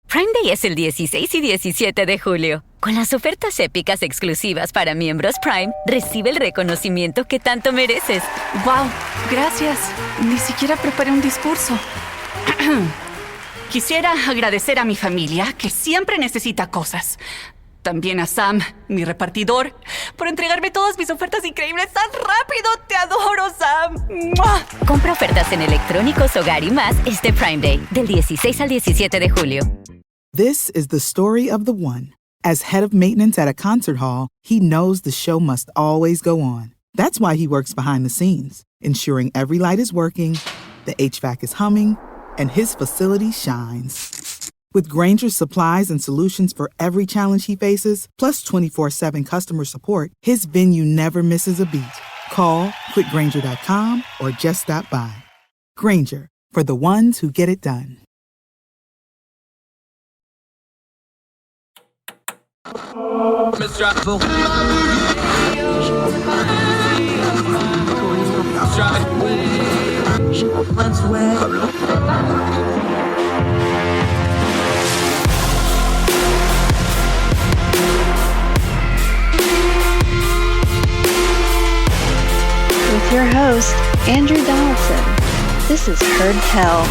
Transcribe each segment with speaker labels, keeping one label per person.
Speaker 1: Prime Day es el 16 y 17 de julio. Con las ofertas épicas exclusivas para miembros Prime, recibe el reconocimiento que tanto mereces.
Speaker 2: ¡Wow! Gracias. Ni siquiera preparé un discurso. Quisiera agradecer a mi familia, que siempre necesita cosas. También a Sam, mi repartidor, por entregarme todas mis ofertas increíbles tan rápido. ¡Te adoro, Sam! ¡Mua!
Speaker 1: Compra ofertas en electrónicos, hogar y más este Prime Day, del 16 al 17 de julio.
Speaker 3: This is the story of the one. As head of maintenance at a concert hall, he knows the show must always go on. That's why he works behind the scenes, ensuring every light is working, the HVAC is humming, and his facility shines. With Grainger's supplies and solutions for every challenge he faces, plus 24/7 customer support, his venue never misses a beat. Call quickgrainger.com or just stop by. Grainger, for the ones who get it done.
Speaker 4: With your host, Andrew Donaldson. This is Heard Tell.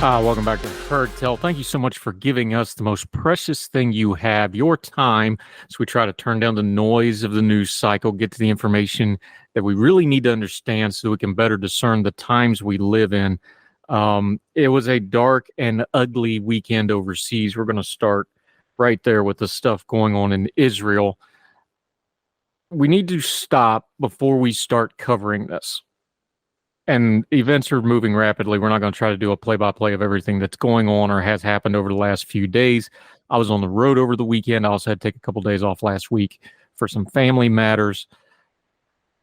Speaker 5: Welcome back to Heard Tell. Thank you so much for giving us the most precious thing you have, your time, as we try to turn down the noise of the news cycle, get to the information that we really need to understand so we can better discern the times we live in. It was a dark and ugly weekend overseas. We're going to start right there with the stuff going on in Israel. We need to stop before we start covering this. And events are moving rapidly. We're not going to try to do a play-by-play of everything that's going on or has happened over the last few days. I was on the road over the weekend. I also had to take a couple days off last week for some family matters.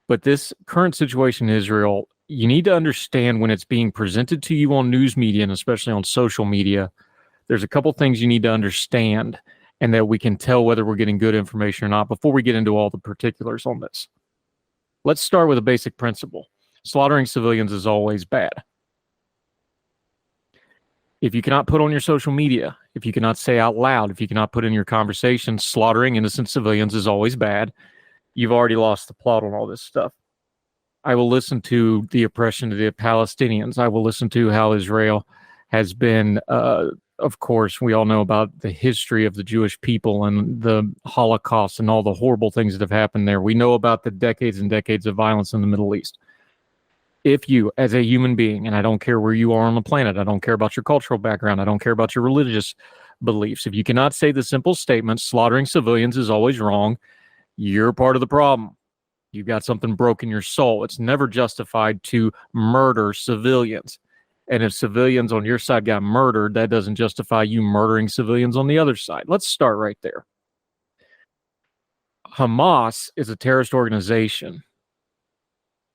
Speaker 5: But this current situation in Israel, you need to understand when it's being presented to you on news media and especially on social media, there's a couple things you need to understand and that we can tell whether we're getting good information or not before we get into all the particulars on this. Let's start with a basic principle. Slaughtering civilians is always bad. If you cannot put on your social media, if you cannot say out loud, if you cannot put in your conversations, slaughtering innocent civilians is always bad. You've already lost the plot on all this stuff. I will listen to the oppression of the Palestinians. I will listen to how Israel has been, of course, we all know about the history of the Jewish people and the Holocaust and all the horrible things that have happened there. We know about the decades and decades of violence in the Middle East. If you, as a human being, and I don't care where you are on the planet, I don't care about your cultural background, I don't care about your religious beliefs, if you cannot say the simple statement, slaughtering civilians is always wrong, you're part of the problem. You've got something broken in your soul. It's never justified to murder civilians. And if civilians on your side got murdered, that doesn't justify you murdering civilians on the other side. Let's start right there. Hamas is a terrorist organization.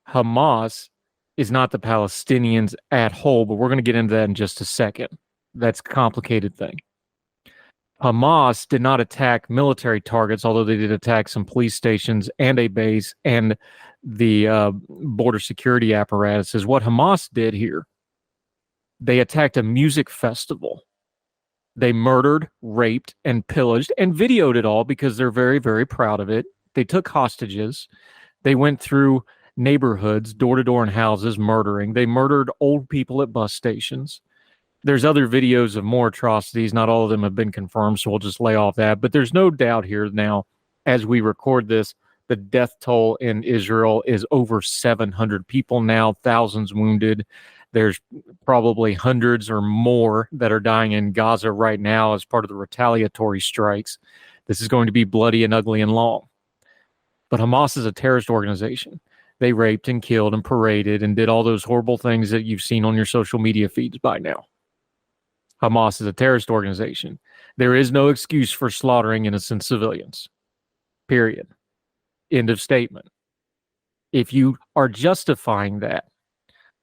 Speaker 5: Hamas is not the Palestinians at whole, but we're going to get into that in just a second. That's a complicated thing. Hamas did not attack military targets, although they did attack some police stations and a base and the border security apparatuses. What Hamas did here, they attacked a music festival. They murdered, raped, and pillaged and videoed it all because they're very, very proud of it. They took hostages. They went through neighborhoods, door to door in houses, murdering. They murdered old people at bus stations. There's other videos of more atrocities. Not all of them have been confirmed, so we'll just lay off that. But there's no doubt here now, as we record this, the death toll in Israel is over 700 people now, thousands wounded. There's probably hundreds or more that are dying in Gaza right now as part of the retaliatory strikes. This is going to be bloody and ugly and long. But Hamas is a terrorist organization. They raped and killed and paraded and did all those horrible things that you've seen on your social media feeds by now. Hamas is a terrorist organization. There is no excuse for slaughtering innocent civilians. Period. End of statement. If you are justifying that,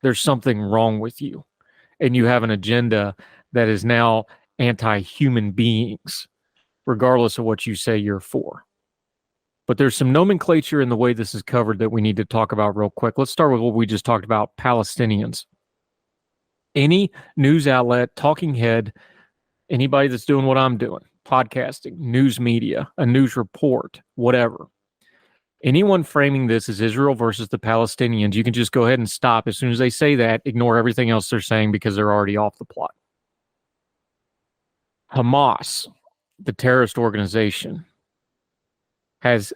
Speaker 5: there's something wrong with you. And you have an agenda that is now anti-human beings, regardless of what you say you're for. But there's some nomenclature in the way this is covered that we need to talk about real quick. Let's start with what we just talked about, Palestinians. Any news outlet, talking head, anybody that's doing what I'm doing, podcasting, news media, a news report, whatever. Anyone framing this as Israel versus the Palestinians, you can just go ahead and stop. As soon as they say that, ignore everything else they're saying because they're already off the plot. Hamas, the terrorist organization, has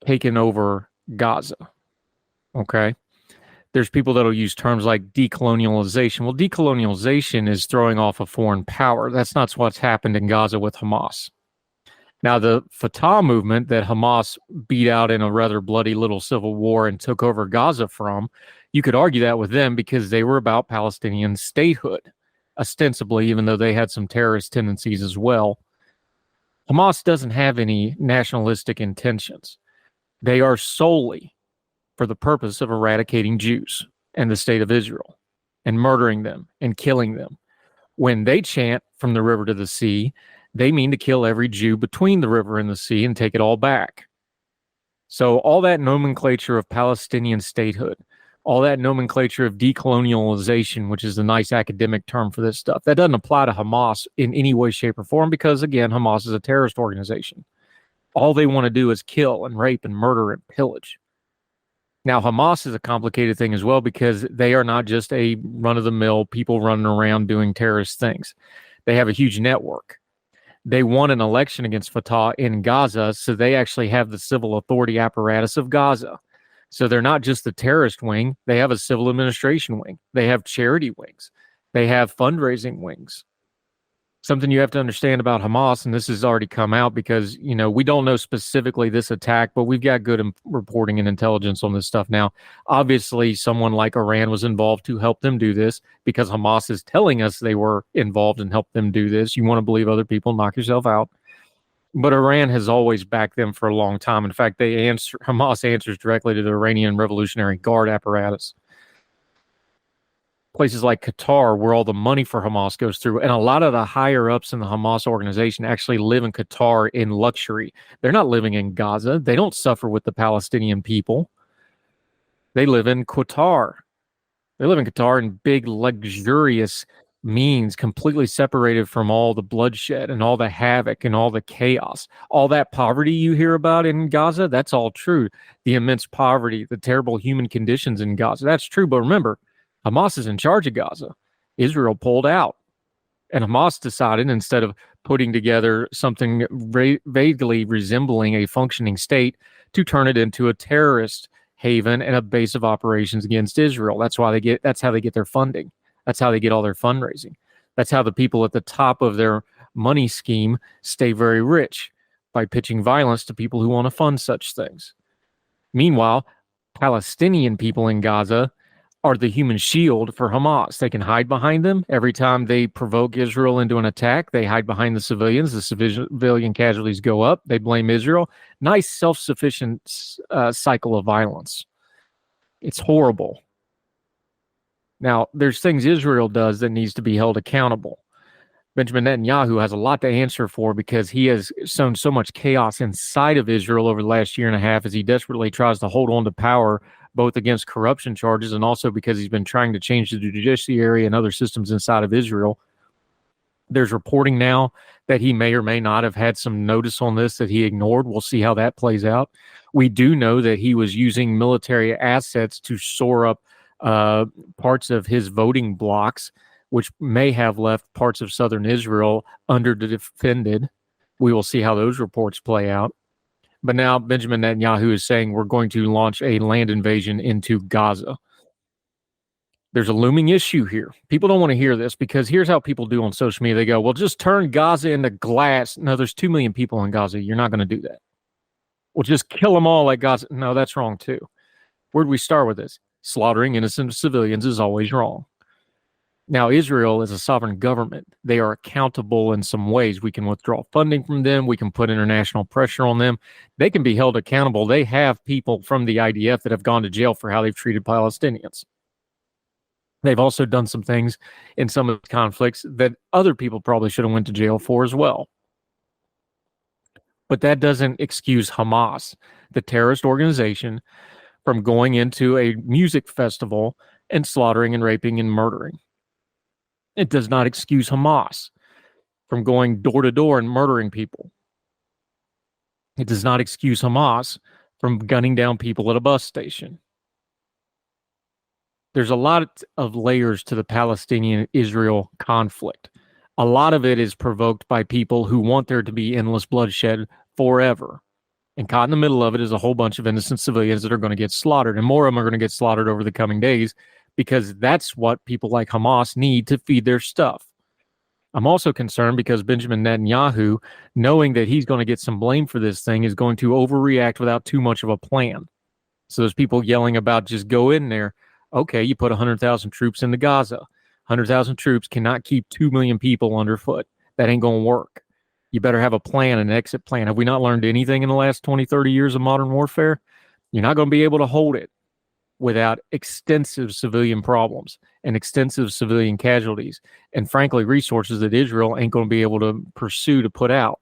Speaker 5: taken over Gaza. Okay? There's people that'll use terms like decolonialization. Well, decolonialization is throwing off a foreign power. That's not what's happened in Gaza with Hamas. Now, the Fatah movement that Hamas beat out in a rather bloody little civil war and took over Gaza from, you could argue that with them because they were about Palestinian statehood, ostensibly, even though they had some terrorist tendencies as well. Hamas doesn't have any nationalistic intentions. They are solely for the purpose of eradicating Jews and the state of Israel and murdering them and killing them. When they chant from the river to the sea, they mean to kill every Jew between the river and the sea and take it all back. So all that nomenclature of Palestinian statehood, all that nomenclature of decolonialization, which is a nice academic term for this stuff, that doesn't apply to Hamas in any way, shape, or form because, again, Hamas is a terrorist organization. All they want to do is kill and rape and murder and pillage. Now, Hamas is a complicated thing as well because they are not just a run-of-the-mill people running around doing terrorist things. They have a huge network. They won an election against Fatah in Gaza, so they actually have the civil authority apparatus of Gaza. So they're not just the terrorist wing. They have a civil administration wing. They have charity wings. They have fundraising wings. Something you have to understand about Hamas, and this has already come out because, we don't know specifically this attack, but we've got good reporting and intelligence on this stuff now. Obviously, someone like Iran was involved to help them do this because Hamas is telling us they were involved and helped them do this. You want to believe other people, knock yourself out. But Iran has always backed them for a long time. In fact, Hamas answers directly to the Iranian Revolutionary Guard apparatus. Places like Qatar, where all the money for Hamas goes through. And a lot of the higher ups in the Hamas organization actually live in Qatar in luxury. They're not living in Gaza. They don't suffer with the Palestinian people. They live in Qatar. They live in Qatar in big, luxurious means, completely separated from all the bloodshed and all the havoc and all the chaos. All that poverty you hear about in Gaza, that's all true. The immense poverty, the terrible human conditions in Gaza, that's true. But remember, Hamas is in charge of Gaza. Israel pulled out. And Hamas decided, instead of putting together something vaguely resembling a functioning state, to turn it into a terrorist haven and a base of operations against Israel. That's how they get their funding. That's how they get all their fundraising. That's how the people at the top of their money scheme stay very rich, by pitching violence to people who want to fund such things. Meanwhile, Palestinian people in Gaza are the human shield for Hamas. They can hide behind them. Every time they provoke Israel into an attack, they hide behind the civilians. The civilian casualties go up. They blame Israel. Nice self-sufficient cycle of violence. It's horrible. Now, there's things Israel does that needs to be held accountable. Benjamin Netanyahu has a lot to answer for because he has sown so much chaos inside of Israel over the last year and a half as he desperately tries to hold on to power, both against corruption charges and also because he's been trying to change the judiciary and other systems inside of Israel. There's reporting now that he may or may not have had some notice on this that he ignored. We'll see how that plays out. We do know that he was using military assets to shore up parts of his voting blocks, which may have left parts of southern Israel underdefended. We will see how those reports play out. But now Benjamin Netanyahu is saying we're going to launch a land invasion into Gaza. There's a looming issue here. People don't want to hear this because here's how people do on social media. They go, well, just turn Gaza into glass. No, there's 2 million people in Gaza. You're not going to do that. Well, just kill them all like Gaza. No, that's wrong too. Where'd we start with this? Slaughtering innocent civilians is always wrong. Now, Israel is a sovereign government. They are accountable in some ways. We can withdraw funding from them. We can put international pressure on them. They can be held accountable. They have people from the IDF that have gone to jail for how they've treated Palestinians. They've also done some things in some of the conflicts that other people probably should have went to jail for as well. But that doesn't excuse Hamas, the terrorist organization, from going into a music festival and slaughtering and raping and murdering. It does not excuse Hamas from going door to door and murdering people. It does not excuse Hamas from gunning down people at a bus station. There's a lot of layers to the Palestinian-Israel conflict. A lot of it is provoked by people who want there to be endless bloodshed forever. And caught in the middle of it is a whole bunch of innocent civilians that are going to get slaughtered. And more of them are going to get slaughtered over the coming days because that's what people like Hamas need to feed their stuff. I'm also concerned because Benjamin Netanyahu, knowing that he's going to get some blame for this thing, is going to overreact without too much of a plan. So there's people yelling about just go in there. Okay, you put 100,000 troops into Gaza. 100,000 troops cannot keep 2 million people underfoot. That ain't going to work. You better have a plan, an exit plan. Have we not learned anything in the last 20, 30 years of modern warfare? You're not going to be able to hold it without extensive civilian problems and extensive civilian casualties, and frankly, resources that Israel ain't going to be able to pursue to put out.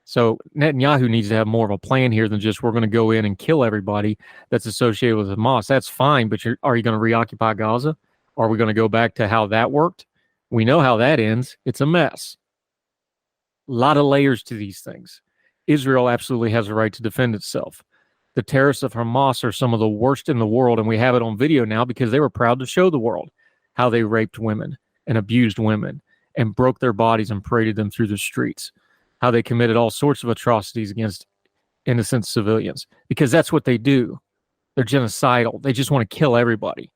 Speaker 5: So Netanyahu needs to have more of a plan here than just we're going to go in and kill everybody that's associated with Hamas. That's fine, but are you going to reoccupy Gaza? Are we going to go back to how that worked? We know how that ends. It's a mess. A lot of layers to these things. Israel absolutely has a right to defend itself. The terrorists of Hamas are some of the worst in the world, and we have it on video now because they were proud to show the world how they raped women and abused women and broke their bodies and paraded them through the streets, how they committed all sorts of atrocities against innocent civilians, because that's what they do. They're genocidal. They just want to kill everybody.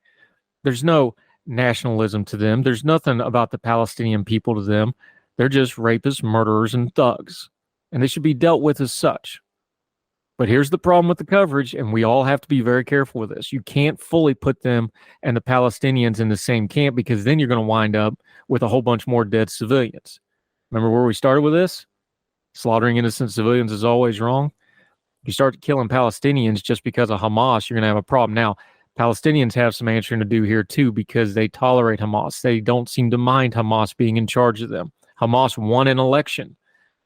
Speaker 5: There's no nationalism to them. There's nothing about the Palestinian people to them. They're just rapists, murderers, and thugs, and they should be dealt with as such. But here's the problem with the coverage, and we all have to be very careful with this. You can't fully put them and the Palestinians in the same camp because then you're going to wind up with a whole bunch more dead civilians. Remember where we started with this? Slaughtering innocent civilians is always wrong. You start killing Palestinians just because of Hamas, you're going to have a problem. Now, Palestinians have some answering to do here too because they tolerate Hamas. They don't seem to mind Hamas being in charge of them. Hamas won an election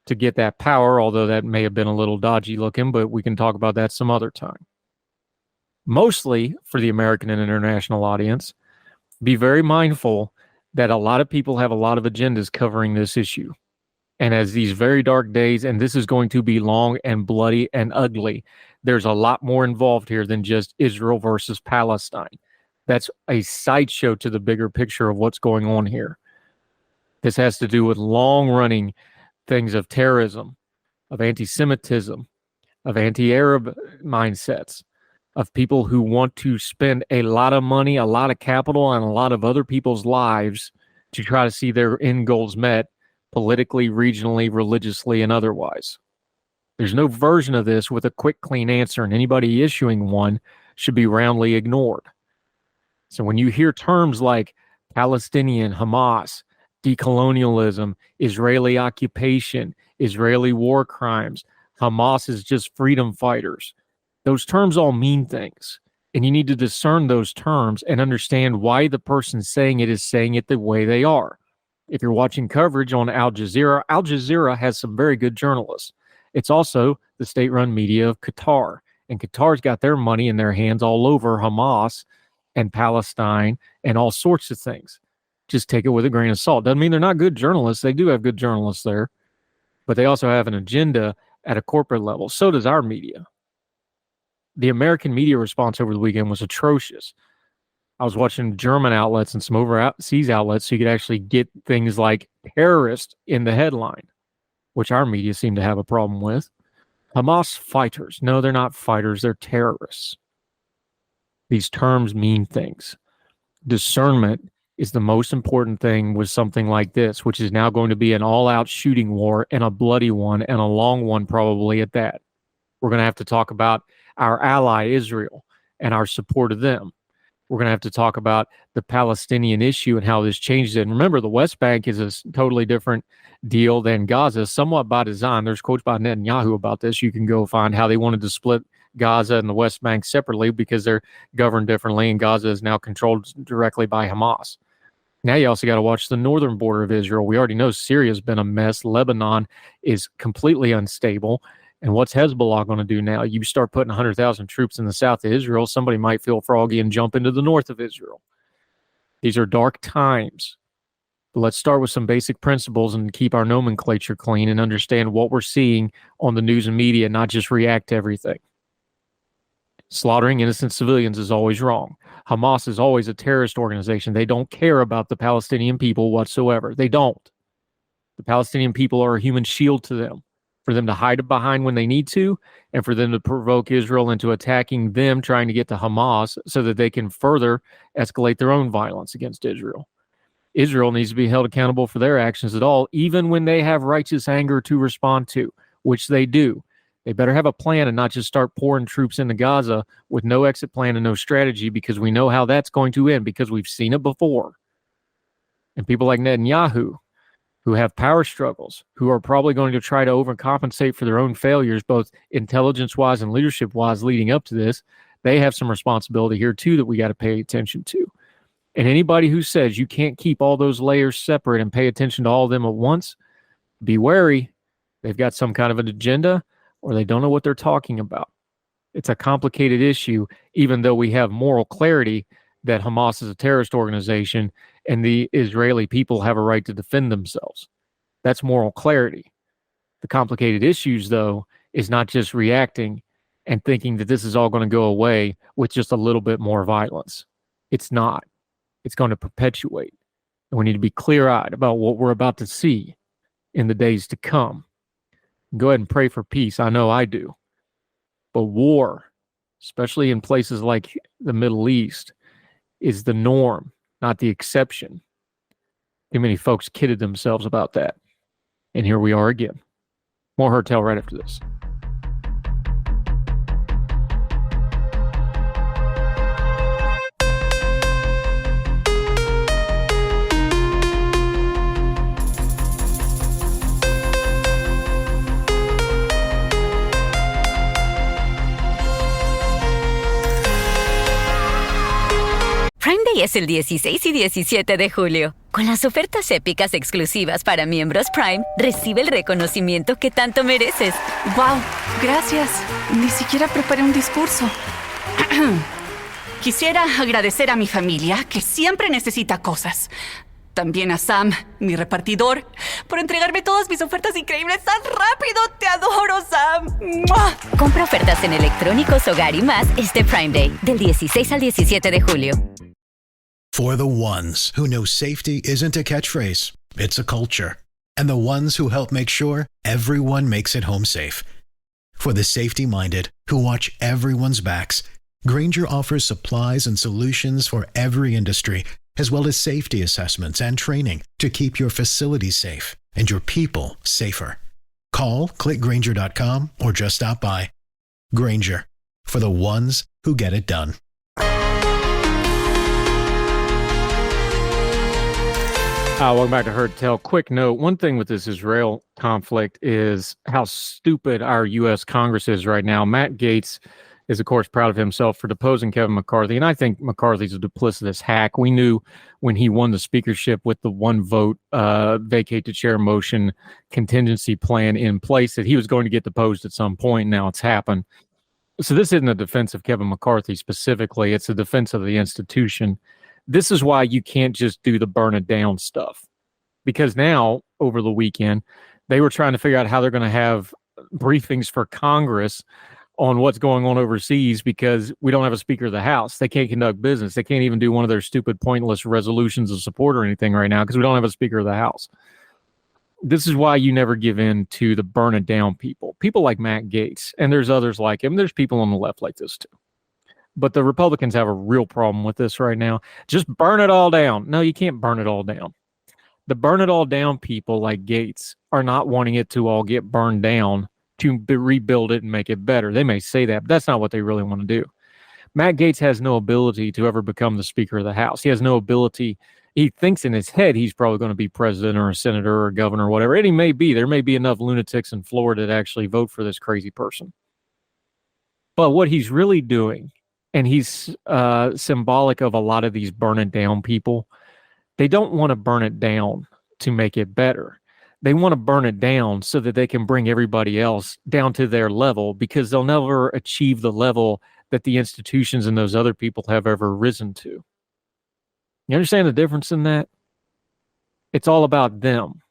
Speaker 5: to get that power, although that may have been a little dodgy looking, but we can talk about that some other time. Mostly for the American and international audience, be very mindful that a lot of people have a lot of agendas covering this issue. And as these very dark days, and this is going to be long and bloody and ugly, there's a lot more involved here than just Israel versus Palestine. That's a sideshow to the bigger picture of what's going on here. This has to do with long-running things of terrorism, of anti-Semitism, of anti-Arab mindsets, of people who want to spend a lot of money, a lot of capital, and a lot of other people's lives to try to see their end goals met politically, regionally, religiously, and otherwise. There's no version of this with a quick, clean answer, and anybody issuing one should be roundly ignored. So when you hear terms like Palestinian, Hamas, decolonialism, Israeli occupation, Israeli war crimes, Hamas is just freedom fighters, those terms all mean things. And you need to discern those terms and understand why the person saying it is saying it the way they are. If you're watching coverage on Al Jazeera has some very good journalists. It's also the state-run media of Qatar. And Qatar's got their money in their hands all over Hamas and Palestine and all sorts of things. Just take it with a grain of salt. Doesn't mean they're not good journalists. They do have good journalists there. But they also have an agenda at a corporate level. So does our media. The American media response over the weekend was atrocious. I was watching German outlets and some overseas outlets so you could actually get things like terrorist in the headline, which our media seem to have a problem with. Hamas fighters. No, they're not fighters. They're terrorists. These terms mean things. Discernment is the most important thing with something like this, which is now going to be an all-out shooting war and a bloody one and a long one probably at that. We're going to have to talk about our ally Israel and our support of them. We're going to have to talk about the Palestinian issue and how this changes it. And remember, the West Bank is a totally different deal than Gaza, somewhat by design. There's quotes by Netanyahu about this. You can go find how they wanted to split Gaza and the West Bank separately because they're governed differently, and Gaza is now controlled directly by Hamas. Now you also got to watch the northern border of Israel. We already know Syria's been a mess. Lebanon is completely unstable. And what's Hezbollah going to do now? You start putting 100,000 troops in the south of Israel, somebody might feel froggy and jump into the north of Israel. These are dark times. But let's start with some basic principles and keep our nomenclature clean and understand what we're seeing on the news and media, not just react to everything. Slaughtering innocent civilians is always wrong. Hamas is always a terrorist organization. They don't care about the Palestinian people whatsoever. They don't. The Palestinian people are a human shield to them, for them to hide behind when they need to, and for them to provoke Israel into attacking them, trying to get to Hamas so that they can further escalate their own violence against Israel. Israel needs to be held accountable for their actions at all, even when they have righteous anger to respond to, which they do. They better have a plan and not just start pouring troops into Gaza with no exit plan and no strategy, because we know how that's going to end, because we've seen it before. And people like Netanyahu, who have power struggles, who are probably going to try to overcompensate for their own failures, both intelligence-wise and leadership-wise leading up to this, they have some responsibility here too that we got to pay attention to. And anybody who says you can't keep all those layers separate and pay attention to all of them at once, be wary. They've got some kind of an agenda, or they don't know what they're talking about. It's a complicated issue, even though we have moral clarity that Hamas is a terrorist organization and the Israeli people have a right to defend themselves. That's moral clarity. The complicated issues, though, is not just reacting and thinking that this is all going to go away with just a little bit more violence. It's not. It's going to perpetuate. And we need to be clear-eyed about what we're about to see in the days to come. Go ahead and pray for peace. I know I do. But war, especially in places like the Middle East, is the norm, not the exception. Too many folks kidded themselves about that. And here we are again. More Hertel right after this.
Speaker 1: Prime Day es el 16 y 17 de julio. Con las ofertas épicas exclusivas para miembros Prime, recibe el reconocimiento que tanto mereces.
Speaker 2: ¡Wow! Gracias. Ni siquiera preparé un discurso. Quisiera agradecer a mi familia, que siempre necesita cosas. También a Sam, mi repartidor, por entregarme todas mis ofertas increíbles tan rápido. ¡Te adoro, Sam! ¡Mua!
Speaker 1: Compra ofertas en electrónicos, hogar y más este Prime Day, del 16 al 17 de julio.
Speaker 6: For the ones who know safety isn't a catchphrase, it's a culture. And the ones who help make sure everyone makes it home safe. For the safety-minded who watch everyone's backs, Grainger offers supplies and solutions for every industry, as well as safety assessments and training to keep your facilities safe and your people safer. Call, click Grainger.com, or just stop by. Grainger, for the ones who get it done.
Speaker 5: Welcome back to Heard Tell. Quick note, one thing with this Israel conflict is how stupid our U.S. Congress is right now. Matt Gaetz is, of course, proud of himself for deposing Kevin McCarthy, and I think McCarthy's a duplicitous hack. We knew when he won the speakership with the one vote vacate to chair motion contingency plan in place that he was going to get deposed at some point. Now it's happened. So this isn't a defense of Kevin McCarthy specifically. It's a defense of the institution. This is why you can't just do the burn it down stuff. Because now, over the weekend, they were trying to figure out how they're going to have briefings for Congress on what's going on overseas because we don't have a Speaker of the House. They can't conduct business. They can't even do one of their stupid, pointless resolutions of support or anything right now because we don't have a Speaker of the House. This is why you never give in to the burn it down people. People like Matt Gaetz, and there's others like him. There's people on the left like this too. But the Republicans have a real problem with this right now. Just burn it all down. No, you can't burn it all down. The burn it all down people like Gaetz are not wanting it to all get burned down to rebuild it and make it better. They may say that, but that's not what they really want to do. Matt Gaetz has no ability to ever become the Speaker of the House. He has no ability. He thinks in his head he's probably going to be president or a senator or a governor or whatever. And he may be. There may be enough lunatics in Florida to actually vote for this crazy person. But what he's really doing, and he's symbolic of a lot of these burn it down people, they don't want to burn it down to make it better. They want to burn it down so that they can bring everybody else down to their level because they'll never achieve the level that the institutions and those other people have ever risen to. You understand the difference in that? It's all about them.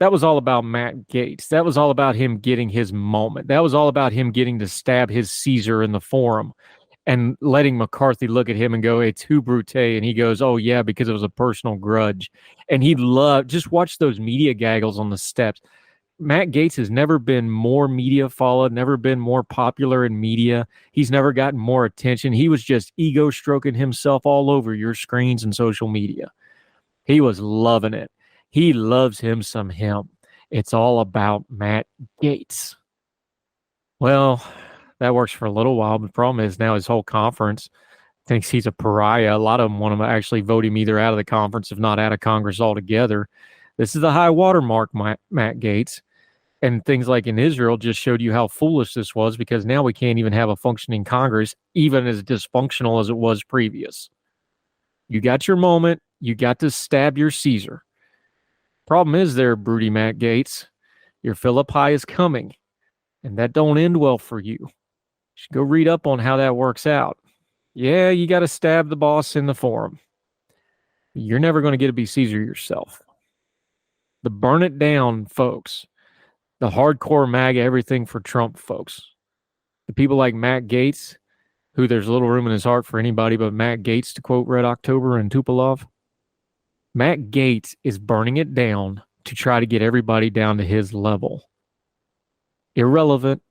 Speaker 5: That was all about Matt Gaetz. That was all about him getting his moment. That was all about him getting to stab his Caesar in the forum and letting McCarthy look at him and go, "It's who brute," and he goes, "Oh yeah, because it was a personal grudge." And he loved, just watch those media gaggles on the steps. Matt Gaetz has never been more media followed, never been more popular in media. He's never gotten more attention. He was just ego stroking himself all over your screens and social media. He was loving it. He loves him some him. It's all about Matt Gaetz. Well, that works for a little while, but the problem is now his whole conference thinks he's a pariah. A lot of them want to actually vote him either out of the conference, if not out of Congress altogether. This is the high watermark, Matt Gaetz. And things like in Israel just showed you how foolish this was, because now we can't even have a functioning Congress, even as dysfunctional as it was previous. You got your moment. You got to stab your Caesar. Problem is there, broody Matt Gaetz, your Philippi is coming, and that don't end well for you. You should go read up on how that works out. Yeah, you got to stab the boss in the forum. You're never going to get to be Caesar yourself. The burn it down folks, the hardcore MAGA everything for Trump folks, the people like Matt Gaetz, who there's little room in his heart for anybody but Matt Gaetz, to quote Red October and Tupolev. Matt Gaetz is burning it down to try to get everybody down to his level. Irrelevant,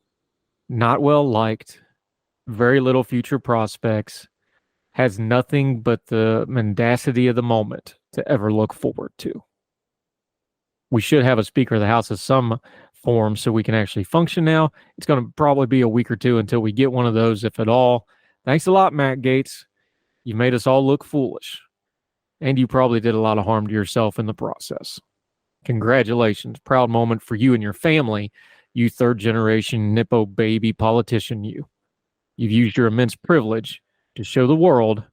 Speaker 5: not well liked, very little future prospects, has nothing but the mendacity of the moment to ever look forward to. We should have a Speaker of the House of some form so we can actually function now. It's going to probably be a week or two until we get one of those, if at all. Thanks a lot, Matt Gaetz. You made us all look foolish. And you probably did a lot of harm to yourself in the process. Congratulations. Proud moment for you and your family, you third-generation Nippo baby politician you. You've used your immense privilege to show the world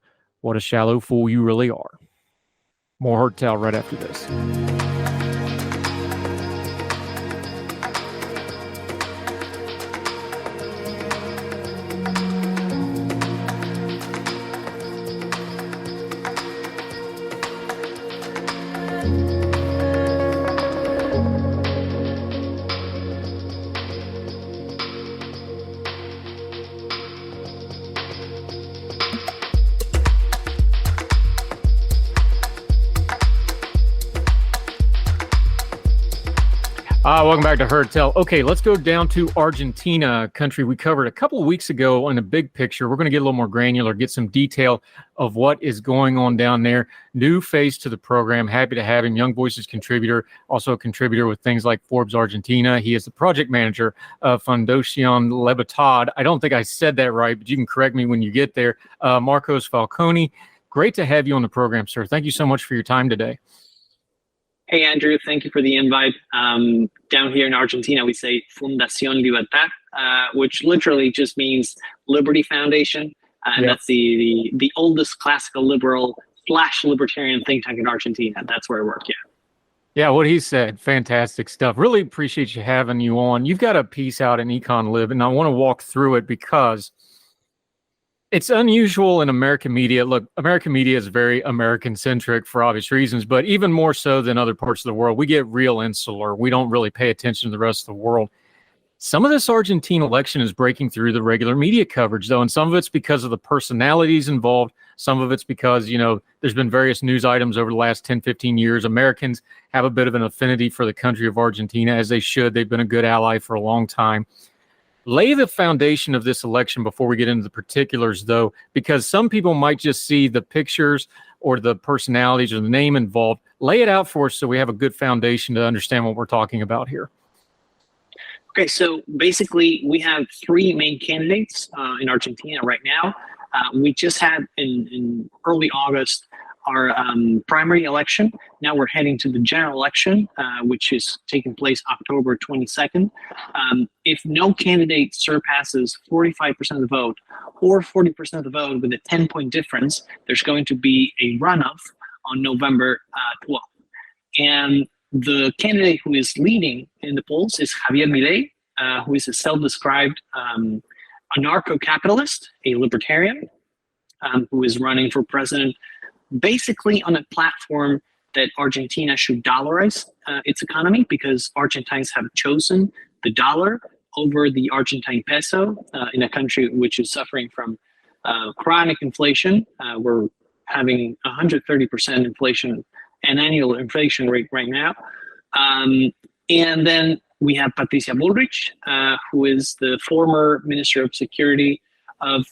Speaker 5: what a shallow fool you really are. More Hurt Tale right after this. Welcome back to Herd Tell. Okay, let's go down to Argentina, country we covered a couple of weeks ago in the big picture. We're going to get a little more granular, get some detail of what is going on down there. New face to the program. Happy to have him. Young Voices contributor, also a contributor with things like Forbes Argentina. He is the project manager of Fundación Libertad. I don't think I said that right, but you can correct me when you get there. Marcos Falconi, great to have you on the program, sir. Thank you so much for your time today.
Speaker 7: Hey, Andrew, thank you for the invite. Down here in Argentina, we say Fundación Libertad, which literally just means Liberty Foundation. And That's the oldest classical liberal / libertarian think tank in Argentina. That's where I work,
Speaker 5: Yeah, what he said, fantastic stuff. Really appreciate you having you on. You've got a piece out in Econ Live, and I want to walk through it because it's unusual in American media. Look, American media is very American-centric for obvious reasons, but even more so than other parts of the world. We get real insular. We don't really pay attention to the rest of the world. Some of this Argentine election is breaking through the regular media coverage, though, and some of it's because of the personalities involved. Some of it's because, there's been various news items over the last 10, 15 years. Americans have a bit of an affinity for the country of Argentina, as they should. They've been a good ally for a long time. Lay the foundation of this election before we get into the particulars, though, because some people might just see the pictures or the personalities or the name involved. Lay it out for us so we have a good foundation to understand what we're talking about here.
Speaker 7: Okay, so basically we have three main candidates in Argentina right now. We just had in early August our primary election. Now we're heading to the general election, which is taking place October 22nd. If no candidate surpasses 45% of the vote or 40% of the vote with a 10-point difference, there's going to be a runoff on November 12th. And the candidate who is leading in the polls is Javier Milei, who is a self-described anarcho-capitalist, a libertarian, who is running for president basically on a platform that Argentina should dollarize its economy because Argentines have chosen the dollar over the Argentine peso in a country which is suffering from chronic inflation. We're having 130% inflation, an annual inflation rate right now. And then we have Patricia Bullrich, who is the former Minister of Security of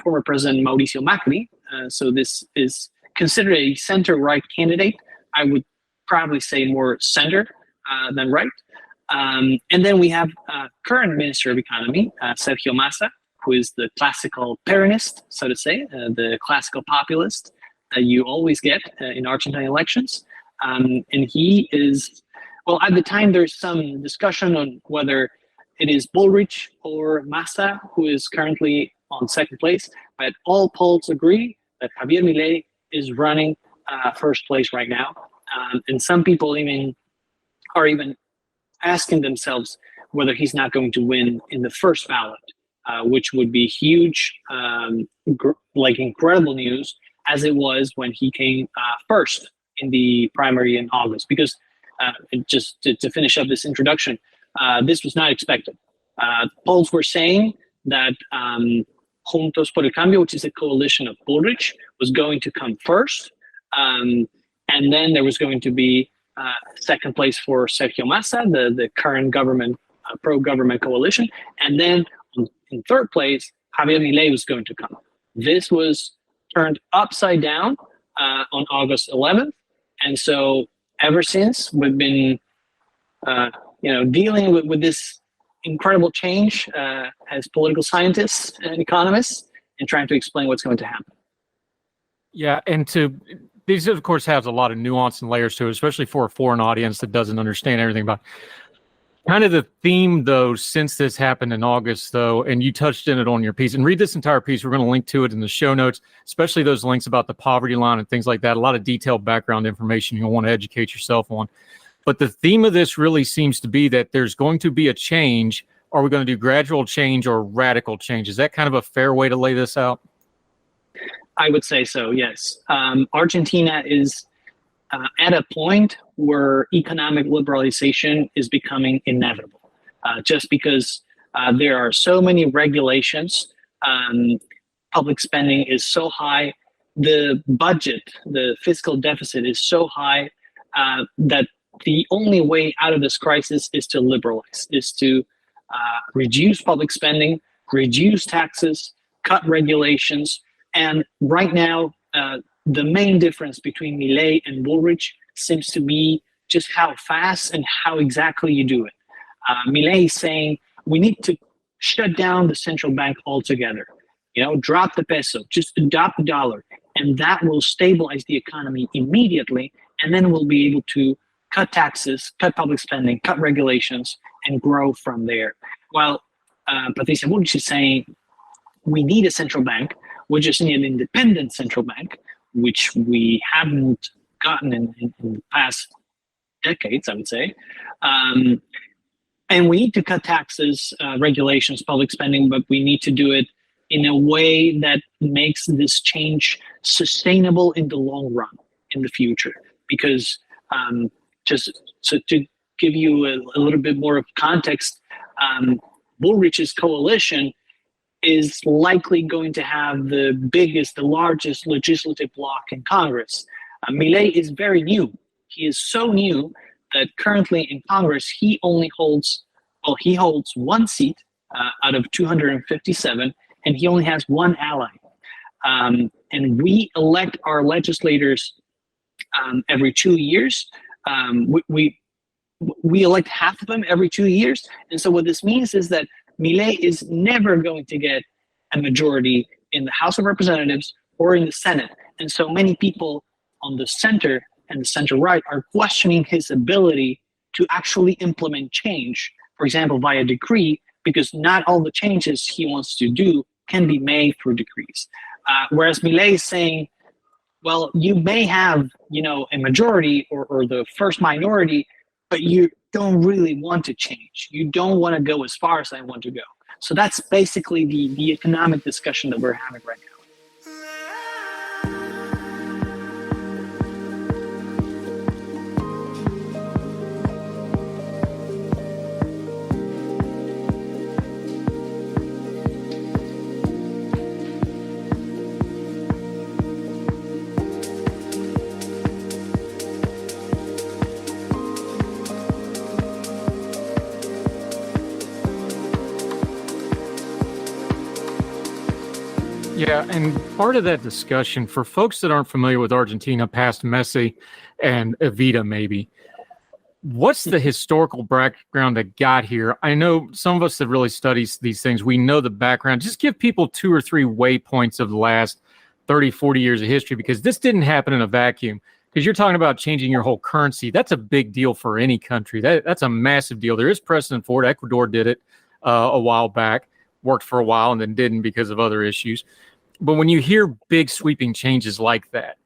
Speaker 7: former President Mauricio Macri. So this is considered a center-right candidate. I would probably say more center than right. And then we have current Minister of Economy, Sergio Massa, who is the classical Peronist, so to say, the classical populist that you always get in Argentine elections. And he is, well, at the time there's some discussion on whether it is Bullrich or Massa who is currently on second place, but all polls agree that Javier Milei is running first place right now. And some people are even asking themselves whether he's not going to win in the first ballot, which would be huge, like incredible news, as it was when he came first in the primary in August. Because just to finish up this introduction, this was not expected. Polls were saying that Juntos por el Cambio, which is a coalition of Bullrich, was going to come first. And then there was going to be second place for Sergio Massa, the current government, pro-government coalition. And then in third place, Javier Milei was going to come. This was turned upside down on August 11th. And so ever since, we've been dealing with this incredible change as political scientists and economists and trying to explain what's going to happen.
Speaker 5: Yeah, and these, of course, have a lot of nuance and layers to it, especially for a foreign audience that doesn't understand everything about it. Kind of the theme, though, since this happened in August, though, and you touched in it on your piece, and read this entire piece. We're going to link to it in the show notes, especially those links about the poverty line and things like that. A lot of detailed background information you'll want to educate yourself on. But the theme of this really seems to be that there's going to be a change. Are we going to do gradual change or radical change? Is that kind of a fair way to lay this out?
Speaker 7: I would say so, yes. Argentina is at a point where economic liberalization is becoming inevitable, just because there are so many regulations, public spending is so high, the budget, the fiscal deficit is so high that the only way out of this crisis is to liberalize, is to reduce public spending, reduce taxes, cut regulations. And right now, the main difference between Milei and Bullrich seems to be just how fast and how exactly you do it. Milei is saying we need to shut down the central bank altogether. Drop the peso, just adopt the dollar, and that will stabilize the economy immediately. And then we'll be able to cut taxes, cut public spending, cut regulations, and grow from there. While Patricia Bullrich is saying we need a central bank, we just need an independent central bank, which we haven't gotten in the past decades, I would say. And we need to cut taxes, regulations, public spending, but we need to do it in a way that makes this change sustainable in the long run, in the future. Because just so to give you a little bit more of context, Bullrich's coalition is likely going to have the largest legislative bloc in Congress. Milei is very new. He is so new that currently in Congress, he holds one seat out of 257, and he only has one ally. And we elect our legislators every 2 years. We elect half of them every 2 years. And so what this means is that Milei is never going to get a majority in the House of Representatives or in the Senate. And so many people on the center and the center-right are questioning his ability to actually implement change, for example, via decree, because not all the changes he wants to do can be made through decrees. Whereas Milei is saying, well, you may have, a majority or the first minority, but you don't really want to change. You don't want to go as far as I want to go. So that's basically the economic discussion that we're having right now.
Speaker 5: Yeah, and part of that discussion, for folks that aren't familiar with Argentina past Messi and Evita maybe, what's the historical background that got here? I know some of us that really study these things, we know the background. Just give people 2 or 3 waypoints of the last 30, 40 years of history, because this didn't happen in a vacuum. Because you're talking about changing your whole currency. That's a big deal for any country. That's a massive deal. There is precedent for it. Ecuador did it a while back, worked for a while, and then didn't because of other issues. But when you hear big sweeping changes like that,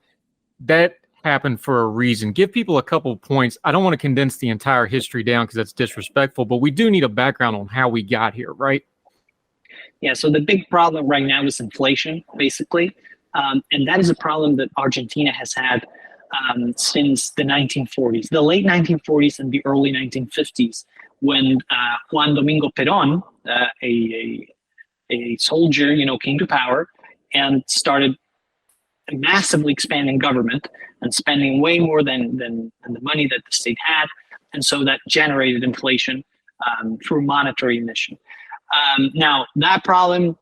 Speaker 5: that happened for a reason. Give people a couple of points. I don't want to condense the entire history down because that's disrespectful, but we do need a background on how we got here, right?
Speaker 7: Yeah, so the big problem right now is inflation, basically. And that is a problem that Argentina has had since the 1940s, the late 1940s and the early 1950s, when Juan Domingo Perón, a soldier, came to power and started massively expanding government and spending way more than the money that the state had. And so that generated inflation through monetary emission. Now, that problem,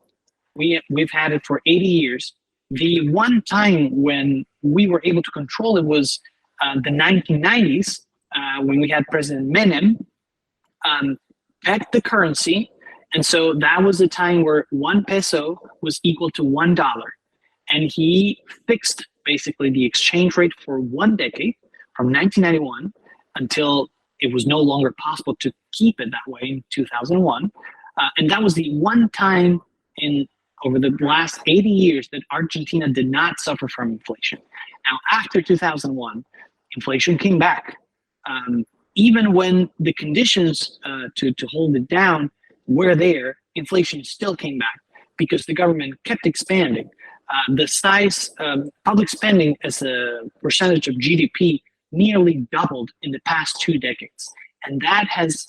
Speaker 7: we've had it for 80 years. The one time when we were able to control it was the 1990s, when we had President Menem pegged the currency. And so that was the time where 1 peso was equal to $1. And he fixed basically the exchange rate for 1 decade, from 1991 until it was no longer possible to keep it that way in 2001. And that was the one time over the last 80 years that Argentina did not suffer from inflation. Now, after 2001, inflation came back. Even when the conditions to hold it down were there, inflation still came back because the government kept expanding. The size of public spending as a percentage of GDP nearly doubled in the past 2 decades. And that has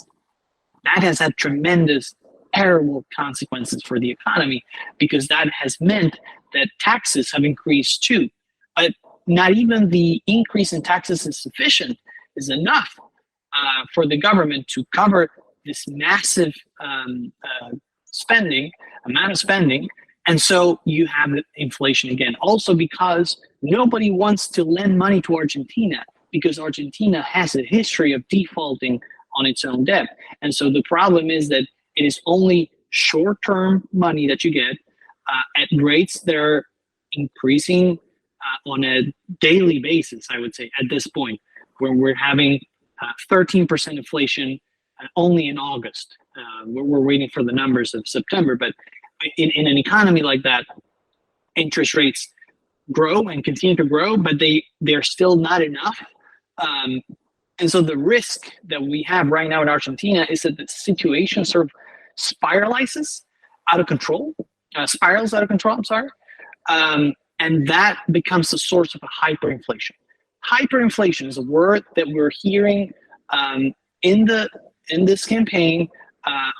Speaker 7: had tremendous, terrible consequences for the economy, because that has meant that taxes have increased too. But not even the increase in taxes is enough for the government to cover this massive amount of spending. And so you have inflation again. Also because nobody wants to lend money to Argentina, because Argentina has a history of defaulting on its own debt. And so the problem is that it is only short-term money that you get at rates that are increasing on a daily basis, I would say, at this point, where we're having 13% inflation only in August. We're waiting for the numbers of September, but in an economy like that, interest rates grow and continue to grow, but they're still not enough. And so the risk that we have right now in Argentina is that the situation sort of spirals out of control, I'm sorry. And that becomes the source of a hyperinflation. Hyperinflation is a word that we're hearing in this campaign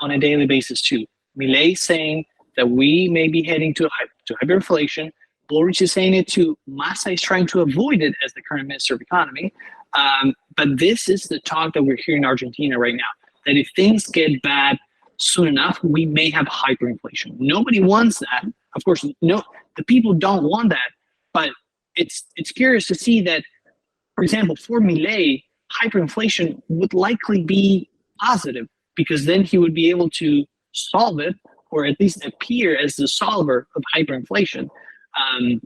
Speaker 7: on a daily basis too. Milei saying that we may be heading to hyperinflation. Bullrich is saying it too. Massa is trying to avoid it as the current Minister of Economy. But this is the talk that we're hearing in Argentina right now, that if things get bad soon enough, we may have hyperinflation. Nobody wants that. Of course, no, the people don't want that. But it's curious to see that, for example, for Milei, hyperinflation would likely be positive, because then he would be able to solve it, or at least appear as the solver of hyperinflation, and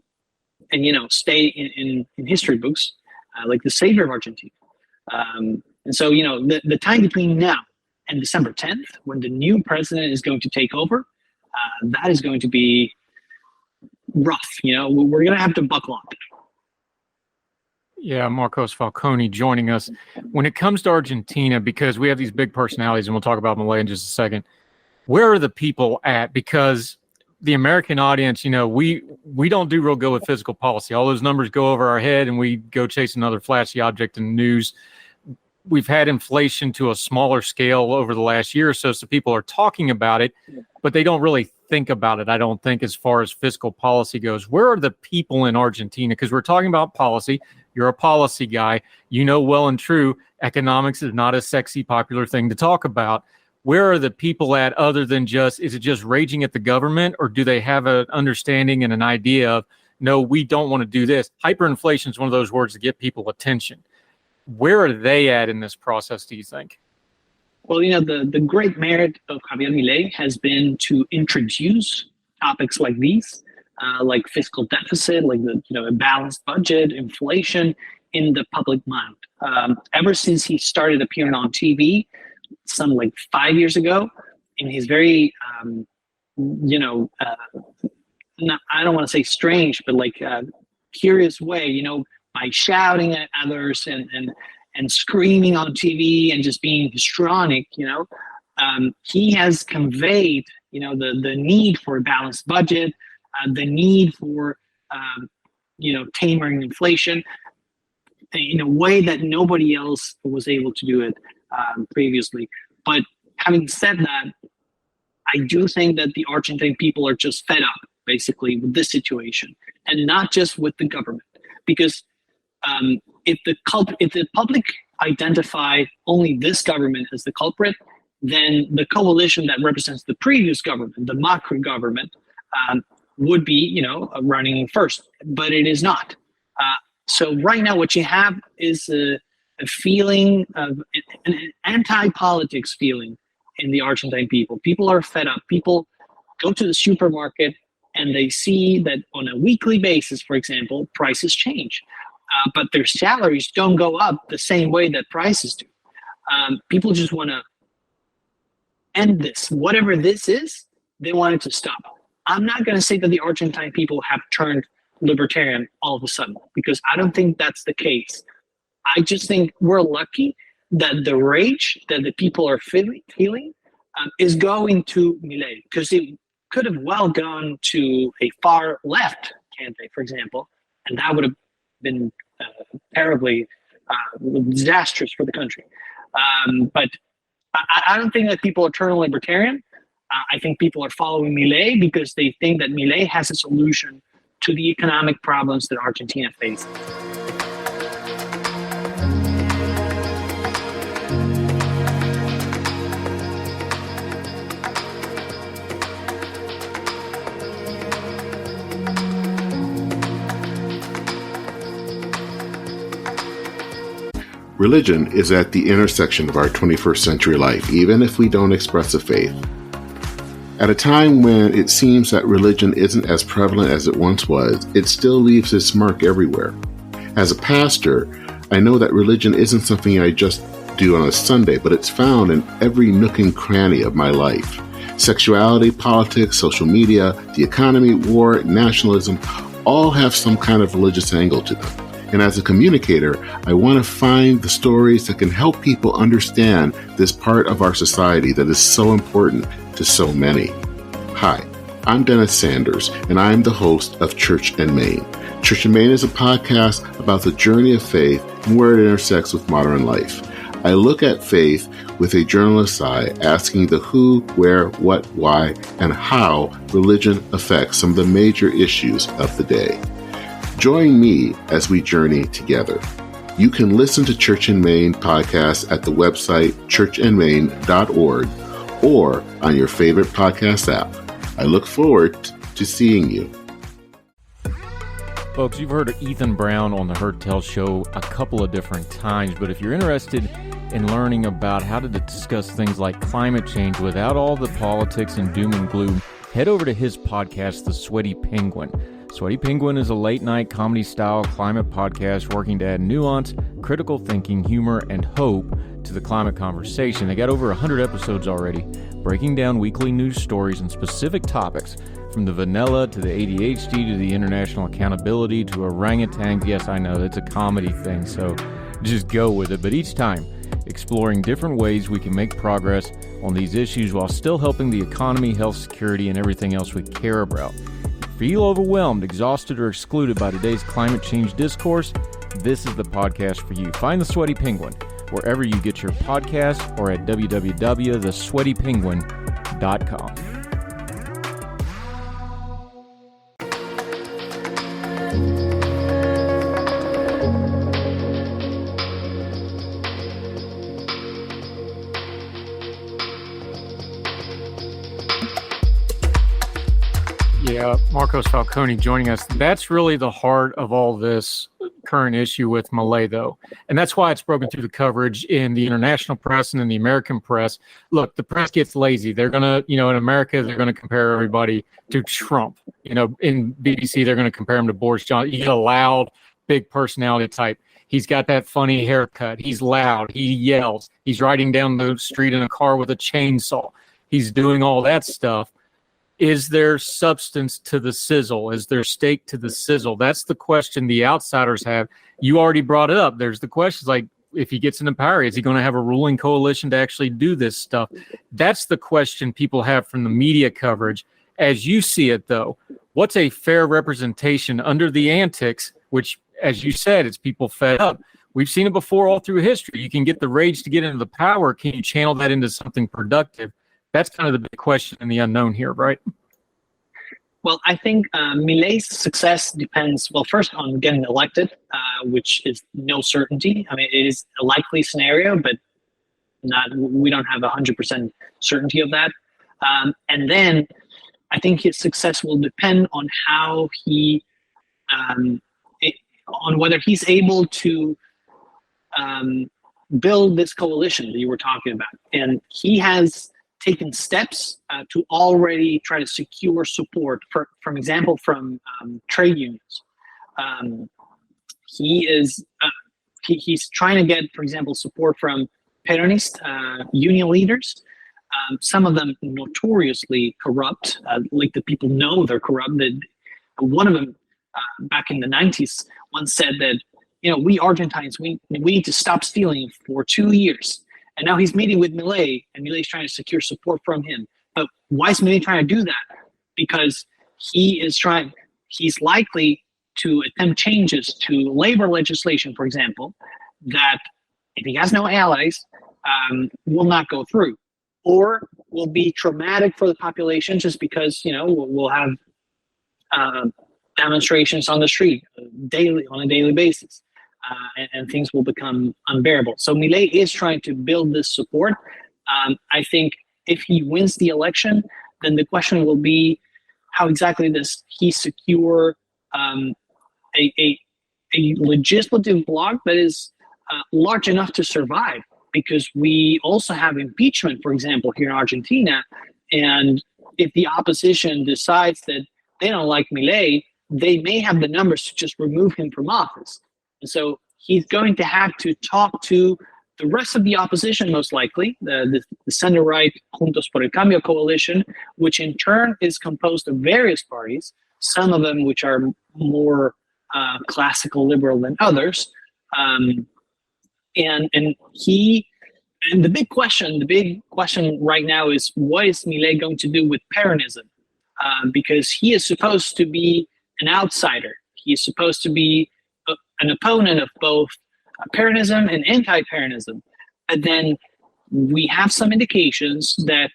Speaker 7: stay in history books like the savior of Argentina. And so the time between now and December 10th, when the new president is going to take over, that is going to be rough. We're going to have to buckle up.
Speaker 5: Yeah, Marcos Falcone joining us. When it comes to Argentina, because we have these big personalities, and we'll talk about Milei in just a second, where are the people at? Because the American audience, we don't do real good with fiscal policy. All those numbers go over our head, and we go chase another flashy object in the news. We've had inflation to a smaller scale over the last year or so people are talking about it, but they don't really think about it, I don't think, as far as fiscal policy goes. Where are the people in Argentina? Because we're talking about policy. You're a policy guy. Well and true, economics is not a sexy, popular thing to talk about. where are the people at other than just, is it just raging at the government, or do they have an understanding and an idea of, no, we don't want to do this? Hyperinflation is one of those words that get people attention. Where are they at in this process, do you think?
Speaker 7: Well, the great merit of Javier Milei has been to introduce topics like these, like fiscal deficit, like a balanced budget, inflation, in the public mind. Ever since he started appearing on TV, some like 5 years ago, in his very, I don't want to say strange, but like curious way, by shouting at others and screaming on TV and just being histrionic, he has conveyed, the need for a balanced budget, the need for, tamering inflation in a way that nobody else was able to do it previously. But having said that, I do think that the Argentine people are just fed up, basically, with this situation, and not just with the government. Because if the public identify only this government as the culprit, then the coalition that represents the previous government, the Macri government, would be, running first. But it is not. So right now, what you have is a feeling of an anti-politics feeling in the Argentine people. People are fed up. People go to the supermarket and they see that on a weekly basis, for example, prices change, but their salaries don't go up the same way that prices do. People just want to end this. Whatever this is, they want it to stop. I'm not going to say that the Argentine people have turned libertarian all of a sudden, because I don't think that's the case. I just think we're lucky that the rage that the people are feeling is going to Milei, because it could have well gone to a far left candidate, for example, and that would have been terribly disastrous for the country. But I don't think that people are turning libertarian. I think people are following Milei because they think that Milei has a solution to the economic problems that Argentina faces.
Speaker 8: Religion is at the intersection of our 21st century life, even if we don't express a faith. At a time when it seems that religion isn't as prevalent as it once was, it still leaves its mark everywhere. As a pastor, I know that religion isn't something I just do on a Sunday, but it's found in every nook and cranny of my life. Sexuality, politics, social media, the economy, war, nationalism, all have some kind of religious angle to them. And as a communicator, I want to find the stories that can help people understand this part of our society that is so important to so many. Hi, I'm Dennis Sanders, and I'm the host of Church and Main. Church and Main is a podcast about the journey of faith and where it intersects with modern life. I look at faith with a journalist's eye, asking the who, where, what, why, and how religion affects some of the major issues of the day. Join me as we journey together. You can listen to Church and Main podcast at the website churchandmain.org or on your favorite podcast app. I look forward to seeing you.
Speaker 5: Folks, you've heard of Ethan Brown on the Heard Tell show a couple of different times, but if you're interested in learning about how to discuss things like climate change without all the politics and doom and gloom, head over to his podcast, The Sweaty Penguin. Sweaty Penguin is a late-night comedy-style climate podcast working to add nuance, critical thinking, humor, and hope to the climate conversation. They got over 100 episodes already, breaking down weekly news stories and specific topics, from the vanilla to the ADHD to the international accountability to orangutans. Yes, I know, it's a comedy thing, so just go with it. But each time, exploring different ways we can make progress on these issues while still helping the economy, health, security, and everything else we care about. Feel overwhelmed, exhausted, or excluded by today's climate change discourse? This is the podcast for you. Find The Sweaty Penguin wherever you get your podcasts or at www.thesweatypenguin.com. Yeah, Marcos Falcone joining us. That's really the heart of all this current issue with Milei, though. And that's why it's broken through the coverage in the international press and in the American press. Look, the press gets lazy. They're going to, in America, they're going to compare everybody to Trump. In BBC, they're going to compare him to Boris Johnson. You get a loud, big personality type. He's got that funny haircut. He's loud. He yells. He's riding down the street in a car with a chainsaw. He's doing all that stuff. Is there substance to the sizzle? Is there steak to the sizzle? That's the question the outsiders have. You already brought it up. There's the questions like, if he gets into power, is he going to have a ruling coalition to actually do this stuff? That's the question people have from the media coverage. As you see it, though, what's a fair representation under the antics, which, as you said, it's people fed up. We've seen it before all through history. You can get the rage to get into the power. Can you channel that into something productive? That's kind of the big question and the unknown here, right?
Speaker 7: Well, I think Milei's success depends, well, first on getting elected, which is no certainty. I mean, it is a likely scenario, but we don't have 100% certainty of that. And then I think his success will depend on how on whether he's able to build this coalition that you were talking about. And he has taken steps to already try to secure support, from example, from trade unions. He's trying to get, for example, support from Peronist union leaders. Some of them notoriously corrupt, like the people know they're corrupt. One of them, back in the 90s, once said that, we Argentines, we need to stop stealing for 2 years. And now he's meeting with Milei, and Milei's trying to secure support from him. But why is Milei trying to do that? Because he's likely to attempt changes to labor legislation, for example, that if he has no allies, will not go through, or will be traumatic for the population just because, we'll have demonstrations on the street on a daily basis. And things will become unbearable. So Milei is trying to build this support. I think if he wins the election, then the question will be how exactly does he secure a legislative bloc that is large enough to survive? Because we also have impeachment, for example, here in Argentina. And if the opposition decides that they don't like Milei, they may have the numbers to just remove him from office. And so he's going to have to talk to the rest of the opposition, most likely, the center-right Juntos por el Cambio coalition, which in turn is composed of various parties, some of them which are more classical liberal than others. And the big question right now is, what is Milei going to do with Peronism? Because he is supposed to be an outsider. He is supposed to be an opponent of both Peronism and anti-Peronism. But then we have some indications that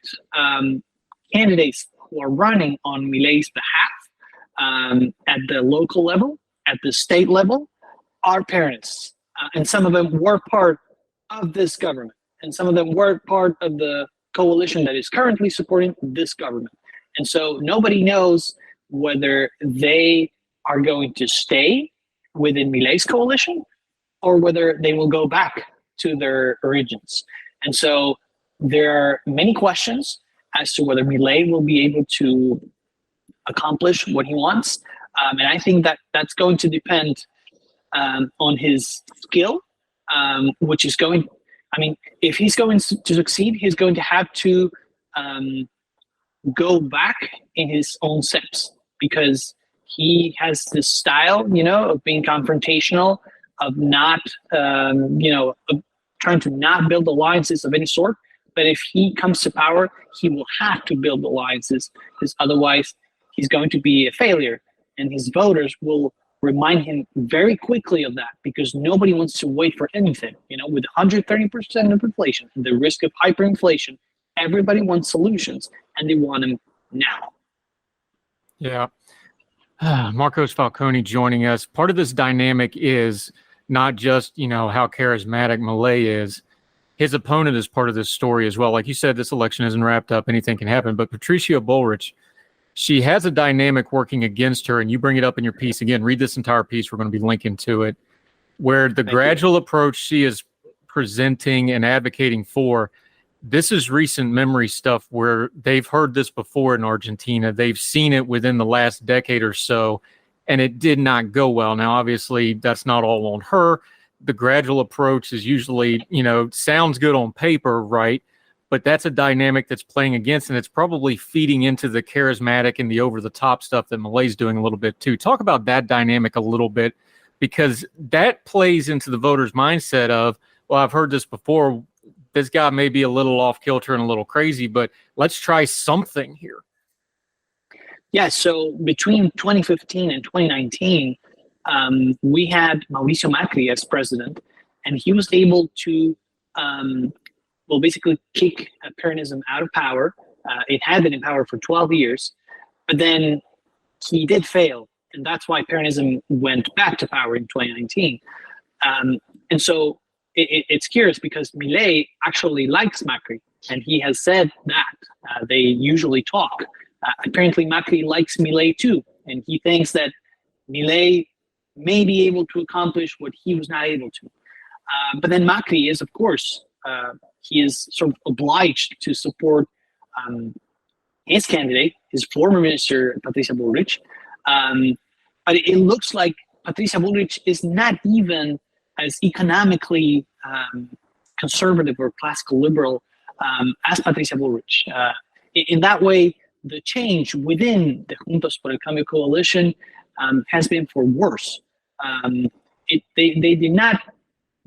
Speaker 7: candidates who are running on Milei's behalf at the local level, at the state level, are Peronists. And some of them were part of this government. And some of them were part of the coalition that is currently supporting this government. And so nobody knows whether they are going to stay within Milei's coalition or whether they will go back to their origins. And so there are many questions as to whether Milei will be able to accomplish what he wants. And I think that that's going to depend on his skill, which is going, if he's going to succeed, he's going to have to go back in his own steps, because he has this style, of being confrontational, of not, of trying to not build alliances of any sort. But if he comes to power, he will have to build alliances, because otherwise he's going to be a failure. And his voters will remind him very quickly of that, because nobody wants to wait for anything. With 130% of inflation and the risk of hyperinflation, everybody wants solutions, and they want them now.
Speaker 5: Yeah. Marcos Falcone joining us. Part of this dynamic is not just, how charismatic Milei is. His opponent is part of this story as well. Like you said, this election isn't wrapped up. Anything can happen. But Patricio Bullrich, she has a dynamic working against her, and you bring it up in your piece. Again, read this entire piece. We're going to be linking to it, where the gradual approach she is presenting and advocating for, this is recent memory stuff where they've heard this before in Argentina. They've seen it within the last decade or so, and it did not go well. Now, obviously, that's not all on her. The gradual approach is usually, sounds good on paper, right? But that's a dynamic that's playing against, and it's probably feeding into the charismatic and the over-the-top stuff that Milei's doing a little bit too. Talk about that dynamic a little bit, because that plays into the voters' mindset of, well, I've heard this before. This guy may be a little off kilter and a little crazy, but let's try something here.
Speaker 7: Yeah, so between 2015 and 2019, we had Mauricio Macri as president, and he was able to basically kick Peronism out of power. It had been in power for 12 years, but then he did fail, and that's why Peronism went back to power in 2019. And so it's curious because Milei actually likes Macri, and he has said that. They usually talk. Apparently, Macri likes Milei too, and he thinks that Milei may be able to accomplish what he was not able to. But then Macri is, of course, he is sort of obliged to support his candidate, his former minister, Patricia Bullrich. But it looks like Patricia Bullrich is not even as economically conservative or classical liberal as Patricia Bullrich. In that way, the change within the Juntos por el Cambio coalition has been for worse. They did not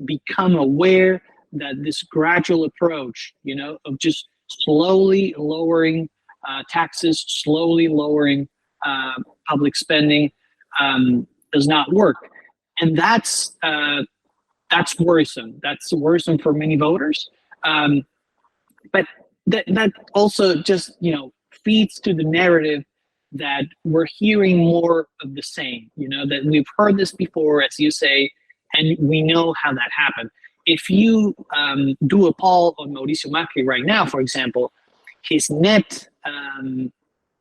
Speaker 7: become aware that this gradual approach, of just slowly lowering taxes, slowly lowering public spending does not work. And that's worrisome. That's worrisome for many voters. But that also just, feeds to the narrative that we're hearing more of the same, that we've heard this before, as you say, and we know how that happened. If you do a poll on Mauricio Macri right now, for example, his net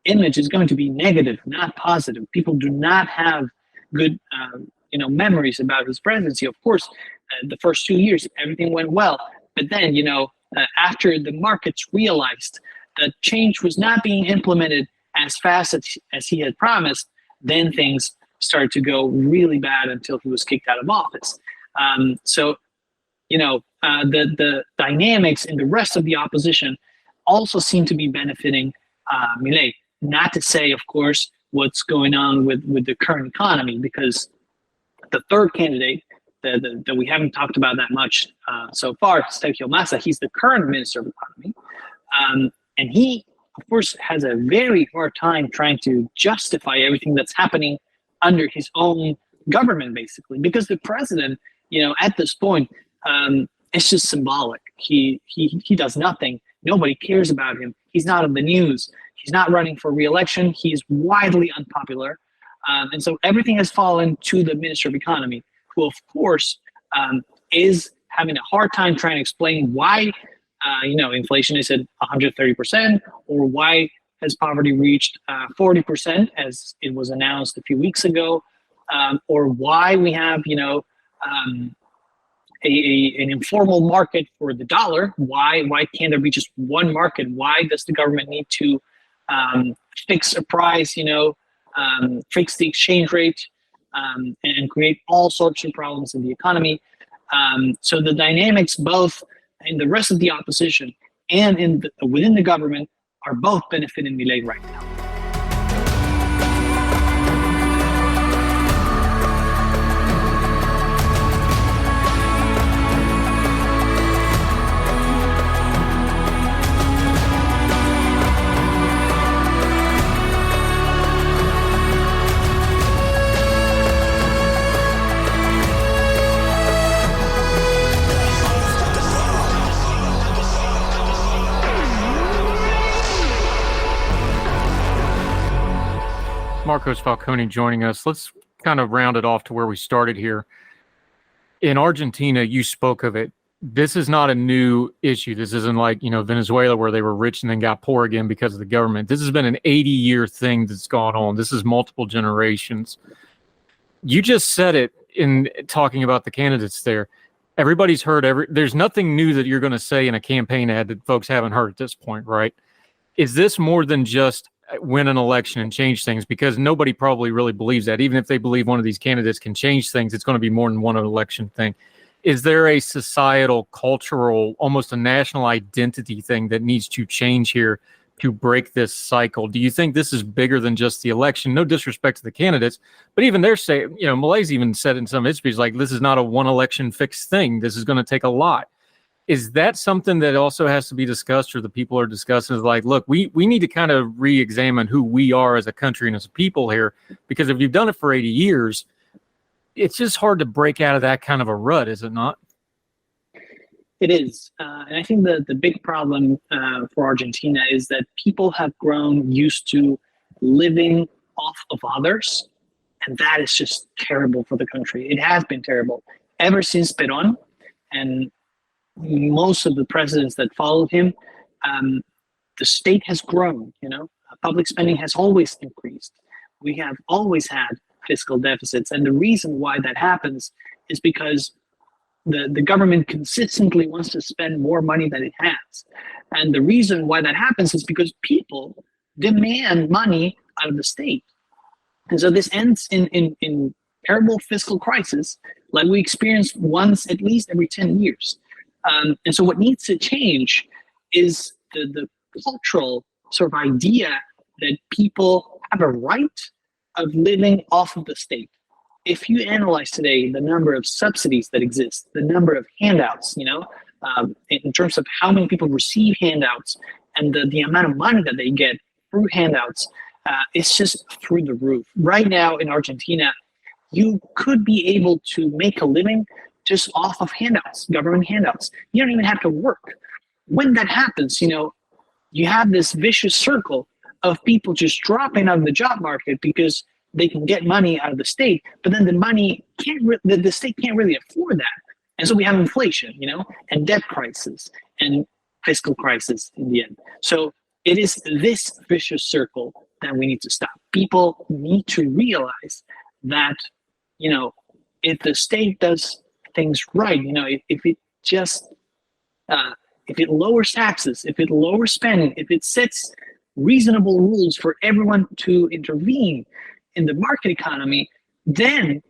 Speaker 7: image is going to be negative, not positive. People do not have good, memories about his presidency. Of course, the first 2 years, everything went well. But then, after the markets realized that change was not being implemented as fast as he had promised, then things started to go really bad until he was kicked out of office. The dynamics in the rest of the opposition also seem to be benefiting Milei. Not to say, of course, what's going on with the current economy, because the third candidate that we haven't talked about that much so far, Sergio Massa, he's the current Minister of Economy. And he, of course, has a very hard time trying to justify everything that's happening under his own government, basically, because the president, at this point, it's just symbolic. He does nothing. Nobody cares about him. He's not in the news. He's not running for re-election. He's widely unpopular. And so everything has fallen to the Minister of Economy, who, of course, is having a hard time trying to explain why, inflation is at 130%, or why has poverty reached 40%, as it was announced a few weeks ago, or why we have, an informal market for the dollar. Why can't there be just one market? Why does the government need to fix a price, fix the exchange rate, and create all sorts of problems in the economy? So the dynamics, both in the rest of the opposition and within the government, are both benefiting Milei right now.
Speaker 5: Marcos Falcone joining us. Let's kind of round it off to where we started here. In Argentina, you spoke of it. this is not a new issue. This isn't like, Venezuela where they were rich and then got poor again because of the government. This has been an 80-year thing that's gone on. This is multiple generations. You just said it in talking about the candidates there. Everybody's heard there's nothing new that you're going to say in a campaign ad that folks haven't heard at this point, right? Is this more than just win an election and change things? Because nobody probably really believes that. Even if they believe one of these candidates can change things, it's going to be more than one election thing. Is there a societal, cultural, almost a national identity thing that needs to change here to break this cycle? Do you think this is bigger than just the election? No disrespect to the candidates, but even they're saying, Malay's even said in some of his speeches, like, this is not a one election fixed thing. This is going to take a lot. Is that something that also has to be discussed, or the people are discussing is like, look, we need to kind of re-examine who we are as a country and as a people here, because if you've done it for 80 years, it's just hard to break out of that kind of a rut, is it not?
Speaker 7: It is. And I think the big problem for Argentina is that people have grown used to living off of others. And that is just terrible for the country. It has been terrible ever since Perón and most of the presidents that followed him. The state has grown, public spending has always increased. We have always had fiscal deficits. And the reason why that happens is because the government consistently wants to spend more money than it has. And the reason why that happens is because people demand money out of the state. And so this ends in terrible fiscal crisis like we experience once at least every 10 years. And so what needs to change is the cultural sort of idea that people have a right of living off of the state. If you analyze today the number of subsidies that exist, the number of handouts, in terms of how many people receive handouts and the amount of money that they get through handouts, it's just through the roof. Right now in Argentina, you could be able to make a living just off of handouts, government handouts. You don't even have to work. When that happens, you have this vicious circle of people just dropping out of the job market because they can get money out of the state, but then the state can't really afford that. And so we have inflation, and debt crisis and fiscal crisis in the end. So it is this vicious circle that we need to stop. People need to realize that, if the state does things right, if it just, if it lowers taxes, if it lowers spending, if it sets reasonable rules for everyone to intervene in the market economy, then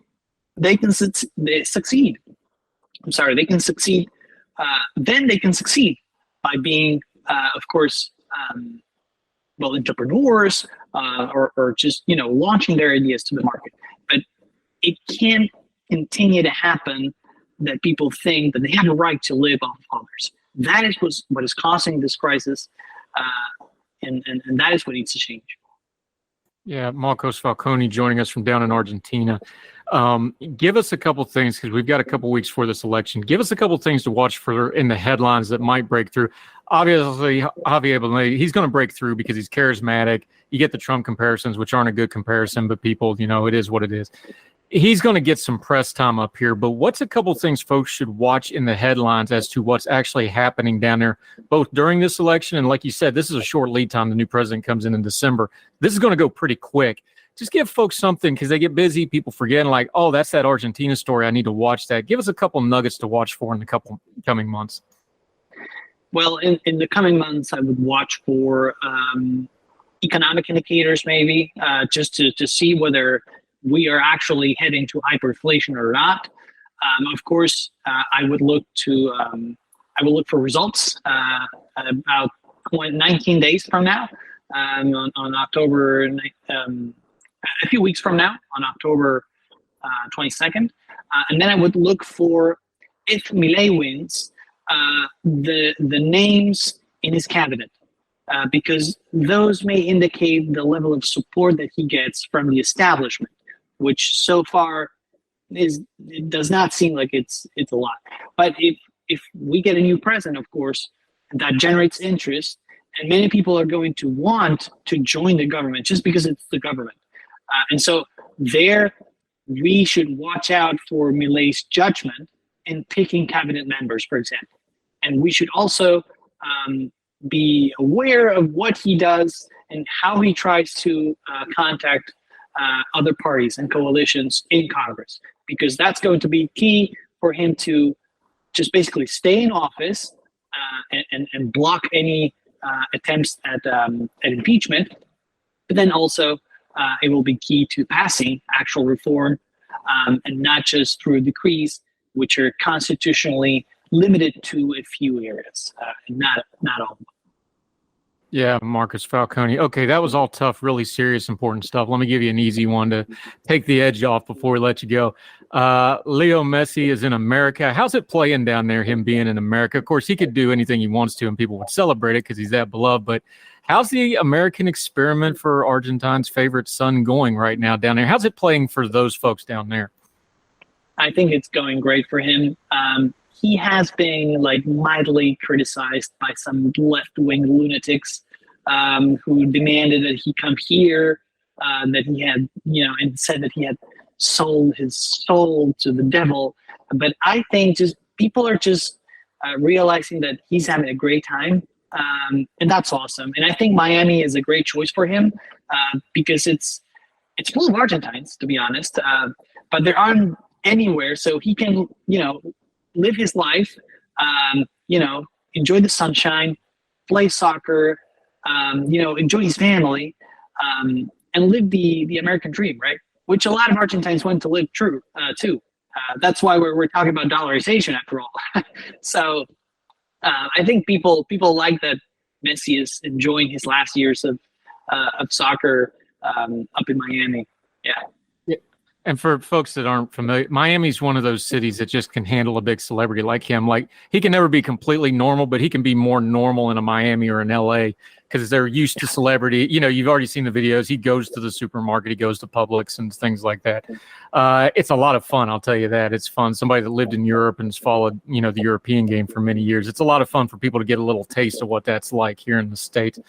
Speaker 7: they can succeed. I'm sorry, they can succeed. Then they can succeed by being, of course, entrepreneurs or just, launching their ideas to the market. But it can't continue to happen that people think that they have a right to live off of others. That is what is causing this crisis, and that is what needs to change.
Speaker 5: Yeah, Marcos Falcone joining us from down in Argentina. Give us a couple things, because we've got a couple weeks for this election. Give us a couple things to watch for in the headlines that might break through. Obviously, Javier Milei, he's going to break through because he's charismatic. You get the Trump comparisons, which aren't a good comparison, but people, it is what it is. He's going to get some press time up here, but what's a couple things folks should watch in the headlines as to what's actually happening down there, both during this election and, like you said, this is a short lead time. The new president comes in December. This is going to go pretty quick. Just give folks something, because they get busy. People forget, like, oh, that's that Argentina story. I need to watch that. Give us a couple nuggets to watch for in the couple coming months.
Speaker 7: Well, in the coming months, I would watch for economic indicators, maybe, just to see whether we are actually heading to hyperinflation or not. Of course, I would look for results about 19 days from now, on October, a few weeks from now, on October 22nd, and then I would look for, if Milei wins, the names in his cabinet, because those may indicate the level of support that he gets from the establishment, which so far it does not seem like it's a lot. But if we get a new president, of course, that generates interest, and many people are going to want to join the government just because it's the government. And so there, we should watch out for Milei's judgment in picking cabinet members, for example. And we should also be aware of what he does and how he tries to contact other parties and coalitions in Congress, because that's going to be key for him to just basically stay in office and block any attempts at impeachment. But then also, it will be key to passing actual reform, and not just through decrees, which are constitutionally limited to a few areas, and not all of them.
Speaker 5: Yeah, Marcus Falcone. Okay, that was all tough, really serious, important stuff. Let me give you an easy one to take the edge off before we let you go. Leo Messi is in America. How's it playing down there, him being in America? Of course, he could do anything he wants to, and people would celebrate it because he's that beloved. But how's the American experiment for Argentine's favorite son going right now down there? How's it playing for those folks down there?
Speaker 7: I think it's going great for him. He has been mightily criticized by some left-wing lunatics who demanded that he come here, that he had, and said that he had sold his soul to the devil. But I think just people are just realizing that he's having a great time, and that's awesome. And I think Miami is a great choice for him because it's full of Argentines, to be honest, but there aren't anywhere, so he can, live his life, enjoy the sunshine, play soccer, enjoy his family, and live the American dream, right? Which a lot of Argentines want to live too. That's why we're talking about dollarization after all. So I think people like that Messi is enjoying his last years of soccer up in Miami. Yeah.
Speaker 5: And for folks that aren't familiar, Miami's one of those cities that just can handle a big celebrity like him. Like, he can never be completely normal, but he can be more normal in a Miami or an LA because they're used to celebrity. You've already seen the videos. He goes to the supermarket, he goes to Publix and things like that. It's a lot of fun, I'll tell you that. It's fun. Somebody that lived in Europe and has followed, the European game for many years. It's a lot of fun for people to get a little taste of what that's like here in the States.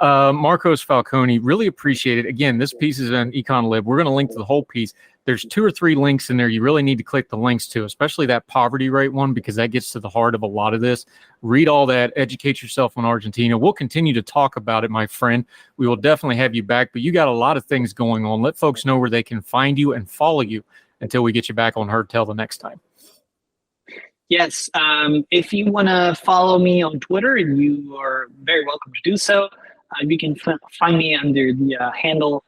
Speaker 5: Marcos Falcone, really appreciate it. Again, this piece is on EconLib. We're going to link to the whole piece. There's 2 or 3 links in there you really need to click the links to, especially that poverty rate one, because that gets to the heart of a lot of this. Read all that, educate yourself on Argentina. We'll continue to talk about it, my friend. We will definitely have you back, but you got a lot of things going on. Let folks know where they can find you and follow you until we get you back on Heard Tell the next time.
Speaker 7: Yes. If you want to follow me on Twitter, you are very welcome to do so. You can find me under the handle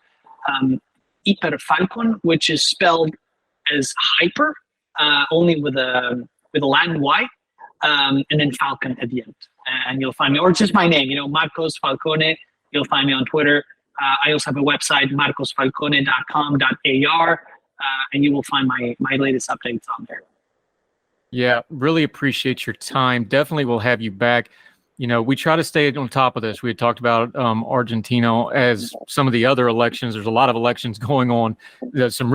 Speaker 7: Hyperfalcon, which is spelled as hyper, only with a Latin Y, and then Falcon at the end. And you'll find me, or just my name, Marcos Falcone. You'll find me on Twitter. I also have a website, marcosfalcone.com.ar, and you will find my latest updates on there.
Speaker 5: Yeah, really appreciate your time. Definitely will have you back. We try to stay on top of this. We had talked about Argentina as some of the other elections. There's a lot of elections going on. There's some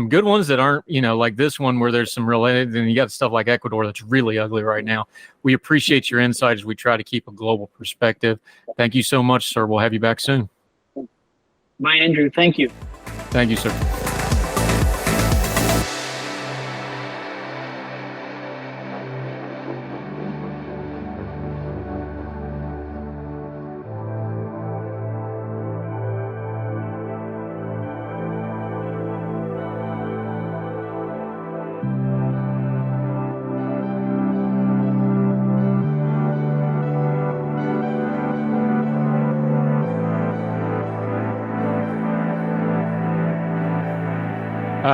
Speaker 5: good ones that aren't, like this one where there's some related. Then you got stuff like Ecuador that's really ugly right now. We appreciate your insight as we try to keep a global perspective. Thank you so much, sir. We'll have you back soon.
Speaker 7: Bye, Andrew. Thank you.
Speaker 5: Thank you, sir.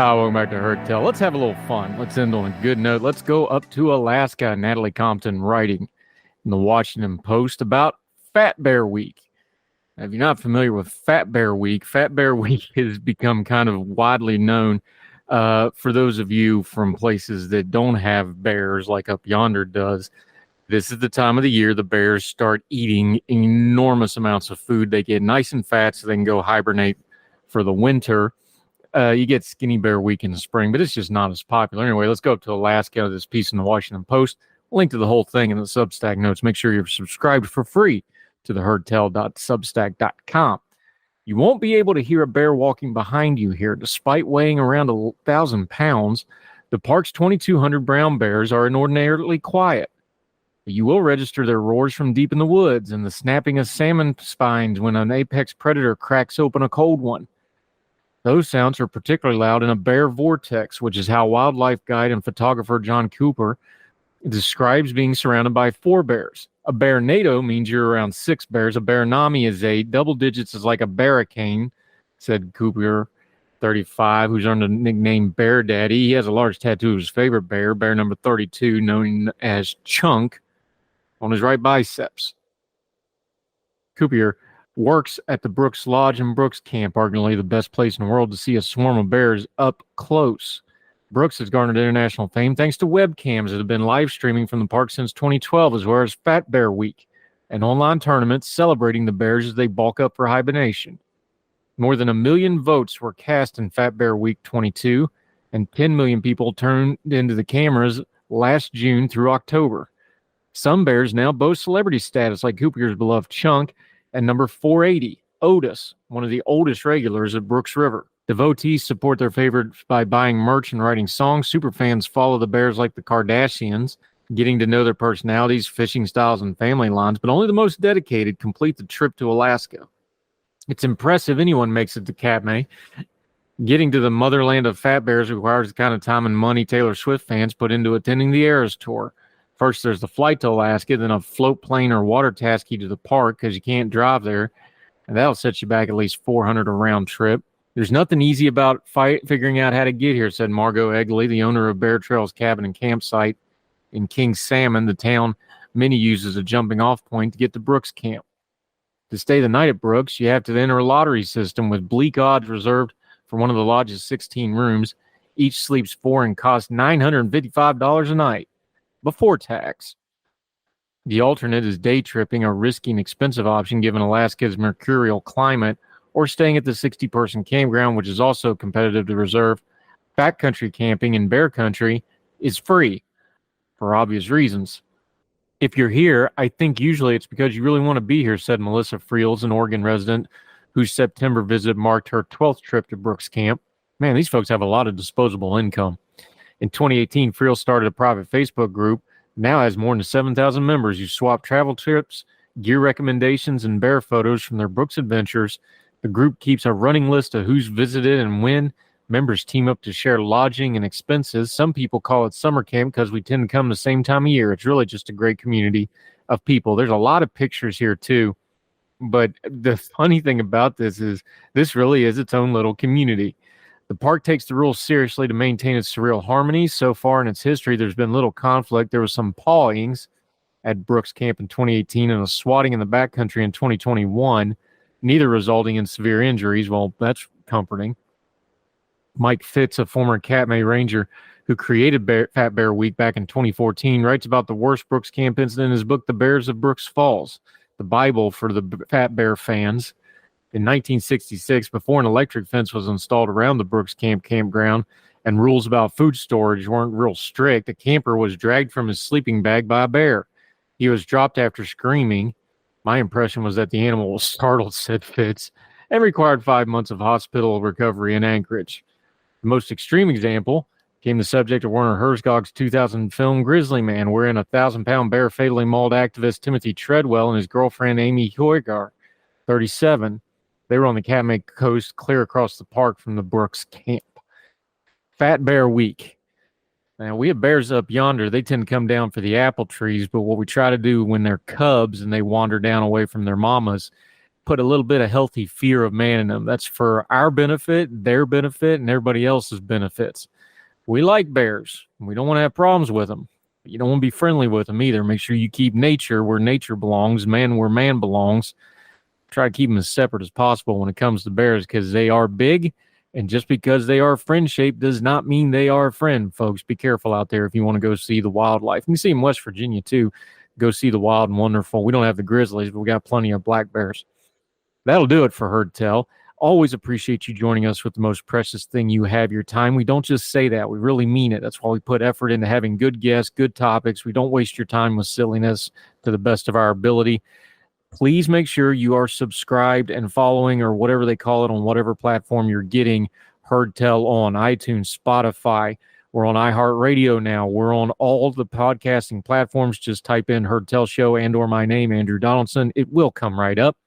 Speaker 5: Welcome back to Heard Tell. Let's have a little fun. Let's end on a good note. Let's go up to Alaska. Natalie Compton writing in the Washington Post about Fat Bear Week. Now, if you're not familiar with Fat Bear Week has become kind of widely known for those of you from places that don't have bears like up yonder does. This is the time of the year the bears start eating enormous amounts of food. They get nice and fat so they can go hibernate for the winter. You get Skinny Bear Week in the spring, but it's just not as popular. Anyway, let's go up to Alaska. This piece in the Washington Post. Link to the whole thing in the Substack notes. Make sure you're subscribed for free to the herdtell.substack.com. You won't be able to hear a bear walking behind you here. Despite weighing around 1,000 pounds, The park's 2,200 brown bears are inordinately quiet. You will register their roars from deep in the woods and the snapping of salmon spines when an apex predator cracks open a cold one. Those sounds are particularly loud in a bear vortex, which is how wildlife guide and photographer John Cooper describes being surrounded by 4 bears. A bear NATO means you're around 6 bears. A bear Nami is 8. Double digits is like a barricane, said Cooper, 35, who's earned the nickname Bear Daddy. He has a large tattoo of his favorite bear, bear number 32, known as Chunk, on his right biceps. Cooper works at the Brooks Lodge and Brooks Camp, arguably the best place in the world to see a swarm of bears up close. Brooks has garnered international fame thanks to webcams that have been live streaming from the park since 2012, as well as Fat Bear Week, an online tournament celebrating the bears as they bulk up for hibernation. More than 1 million votes were cast in Fat Bear Week 22, and 10 million people turned into the cameras last June through October. Some bears now boast celebrity status, like Cooper's beloved Chunk, and number 480, Otis, one of the oldest regulars at Brooks River. Devotees support their favorites by buying merch and writing songs. Superfans follow the bears like the Kardashians, getting to know their personalities, fishing styles, and family lines, but only the most dedicated complete the trip to Alaska. It's impressive anyone makes it to Katmai. Getting to the motherland of fat bears requires the kind of time and money Taylor Swift fans put into attending the Eras Tour. First, there's the flight to Alaska, then a float plane or water taxi to the park because you can't drive there, and that'll set you back at least $400 a round trip. There's nothing easy about figuring out how to get here, said Margot Egley, the owner of Bear Trails Cabin and Campsite in King Salmon, the town many use as a jumping-off point to get to Brooks Camp. To stay the night at Brooks, you have to enter a lottery system with bleak odds reserved for one of the lodge's 16 rooms. Each sleeps 4 and costs $955 a night, before tax. The alternate is day tripping, a risky and expensive option given Alaska's mercurial climate, or staying at the 60-person campground, which is also competitive to reserve. Backcountry camping in bear country is free, for obvious reasons. If you're here, I think usually it's because you really want to be here, said Melissa Friels, an Oregon resident whose September visit marked her 12th trip to Brooks Camp. Man, these folks have a lot of disposable income. In 2018, Friels started a private Facebook group, now has more than 7,000 members who swap travel trips, gear recommendations, and bear photos from their Brooks adventures. The group keeps a running list of who's visited and when. Members team up to share lodging and expenses. Some people call it summer camp because we tend to come the same time of year. It's really just a great community of people. There's a lot of pictures here too. But the funny thing about this is this really is its own little community. The park takes the rules seriously to maintain its surreal harmony. So far in its history, there's been little conflict. There was some pawings at Brooks Camp in 2018 and a swatting in the backcountry in 2021, neither resulting in severe injuries. Well, that's comforting. Mike Fitz, a former Katmai ranger who created Fat Bear Week back in 2014, writes about the worst Brooks Camp incident in his book, The Bears of Brooks Falls, the Bible for the Fat Bear fans. In 1966, before an electric fence was installed around the Brooks Camp campground and rules about food storage weren't real strict, a camper was dragged from his sleeping bag by a bear. He was dropped after screaming. My impression was that the animal was startled, said Fitz, and required 5 months of hospital recovery in Anchorage. The most extreme example became the subject of Werner Herzog's 2000 film Grizzly Man, wherein a 1,000-pound bear fatally mauled activist Timothy Treadwell and his girlfriend Amy Hoygar, 37. They were on the Katmai coast, clear across the park from the Brooks Camp. Fat Bear Week. Now, we have bears up yonder. They tend to come down for the apple trees, but what we try to do when they're cubs and they wander down away from their mamas, put a little bit of healthy fear of man in them. That's for our benefit, their benefit, and everybody else's benefits. We like bears. We don't want to have problems with them. You don't want to be friendly with them either. Make sure you keep nature where nature belongs, man where man belongs. Try to keep them as separate as possible when it comes to bears because they are big, and just because they are friend-shaped does not mean they are a friend, folks. Be careful out there if you want to go see the wildlife. You can see in West Virginia, too. Go see the wild and wonderful. We don't have the grizzlies, but we got plenty of black bears. That'll do it for Herd Tell. Always appreciate you joining us with the most precious thing you have, your time. We don't just say that. We really mean it. That's why we put effort into having good guests, good topics. We don't waste your time with silliness to the best of our ability. Please make sure you are subscribed and following or whatever they call it on whatever platform you're getting Herd Tell on, iTunes, Spotify, We're on iHeartRadio now. We're on all the podcasting platforms. Just type in Heard Tell Show and or my name, Andrew Donaldson. It will come right up.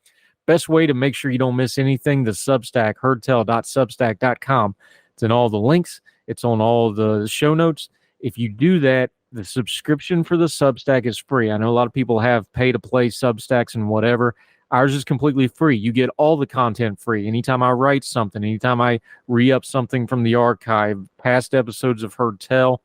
Speaker 5: Best way to make sure you don't miss anything, the Substack, heardtell.substack.com. It's in all the links. It's on all the show notes. If you do that, the subscription for the Substack is free. I know a lot of people have pay-to-play Substacks and whatever. Ours is completely free. You get all the content free. Anytime I write something, anytime I re-up something from the archive, past episodes of Heard Tell,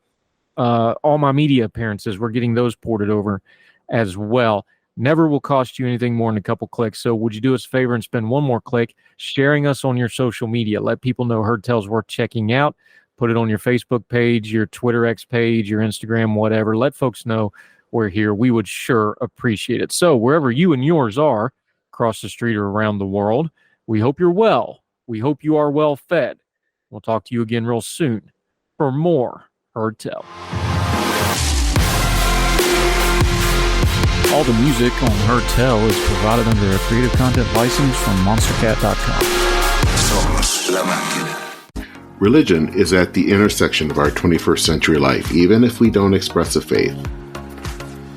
Speaker 5: all my media appearances, we're getting those ported over as well. Never will cost you anything more than a couple clicks. So would you do us a favor and spend one more click sharing us on your social media? Let people know Heard Tell's worth checking out. Put it on your Facebook page, your Twitter X page, your Instagram, whatever. Let folks know we're here. We would sure appreciate it. So wherever you and yours are, across the street or around the world, we hope you're well. We hope you are well fed. We'll talk to you again real soon for more Heard Tell. All the music on Heard Tell is provided under a Creative Content license from monstercat.com.
Speaker 9: Somos la máquina.
Speaker 8: Religion is at the intersection of our 21st century life, even if we don't express a faith.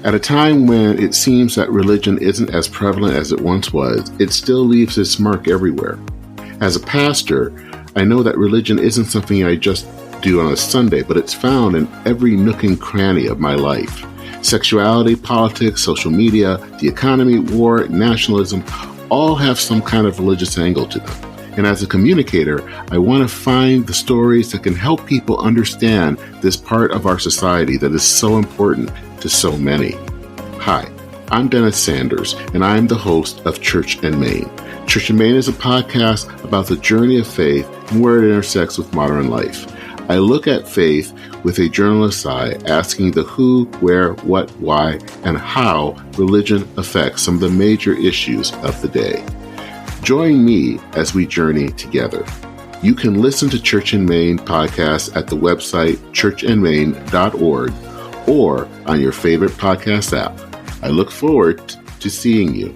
Speaker 8: At a time when it seems that religion isn't as prevalent as it once was, it still leaves its mark everywhere. As a pastor, I know that religion isn't something I just do on a Sunday, but it's found in every nook and cranny of my life. Sexuality, politics, social media, the economy, war, nationalism, all have some kind of religious angle to them. And as a communicator, I want to find the stories that can help people understand this part of our society that is so important to so many. Hi, I'm Dennis Sanders, and I'm the host of Church and Main. Church and Main is a podcast about the journey of faith and where it intersects with modern life. I look at faith with a journalist's eye, asking the who, where, what, why, and how religion affects some of the major issues of the day. Join me as we journey together. You can listen to Church and Main podcasts at the website churchandmain.org or on your favorite podcast app. I look forward to seeing you.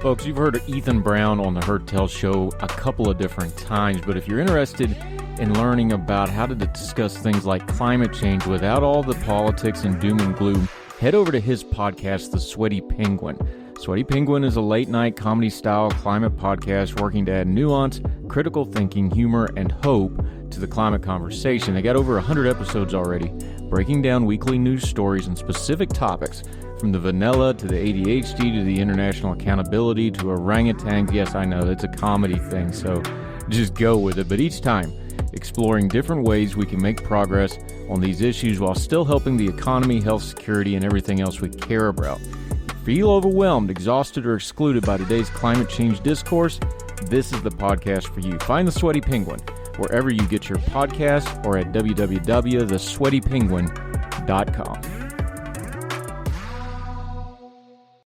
Speaker 5: Folks, you've heard of Ethan Brown on the Heard Tell Show a couple of different times, but if you're interested in learning about how to discuss things like climate change without all the politics and doom and gloom, head over to his podcast, The Sweaty Penguin. Sweaty Penguin is a late-night comedy-style climate podcast working to add nuance, critical thinking, humor, and hope to the climate conversation. They got over 100 episodes already, breaking down weekly news stories and specific topics, from the vanilla to the ADHD to the international accountability to orangutans. Yes, I know, it's a comedy thing, so just go with it. But each time, exploring different ways we can make progress on these issues while still helping the economy, health, security, and everything else we care about. Feel overwhelmed, exhausted, or excluded by today's climate change discourse? This is the podcast for you. Find The Sweaty Penguin wherever you get your podcasts or at www.thesweatypenguin.com.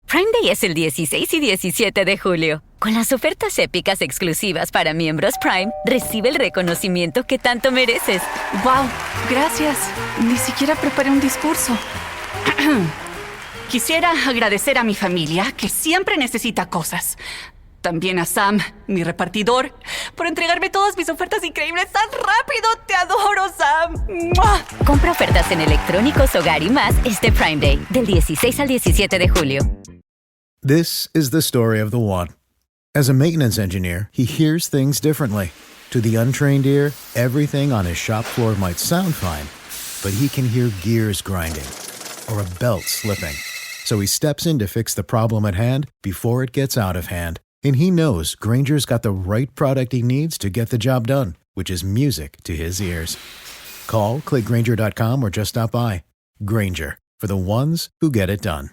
Speaker 1: Prime Day es el 16 y 17 de julio. Con las ofertas épicas exclusivas para miembros Prime, recibe el reconocimiento que tanto mereces.
Speaker 2: ¡Wow! Gracias. Ni siquiera preparé un discurso. Quisiera agradecer a mi familia, que siempre necesita cosas. También a Sam, mi repartidor, por entregarme todas mis ofertas increíbles tan rápido. ¡Te adoro, Sam! ¡Mua!
Speaker 1: Compra ofertas en electrónicos, hogar y más este Prime Day, del 16 al 17 de julio.
Speaker 6: This is the story of the one. As a maintenance engineer, he hears things differently. To the untrained ear, everything on his shop floor might sound fine, but he can hear gears grinding or a belt slipping. So he steps in to fix the problem at hand before it gets out of hand. And he knows Grainger's got the right product he needs to get the job done, which is music to his ears. Call, click Grainger.com, or just stop by. Grainger, for the ones who get it done.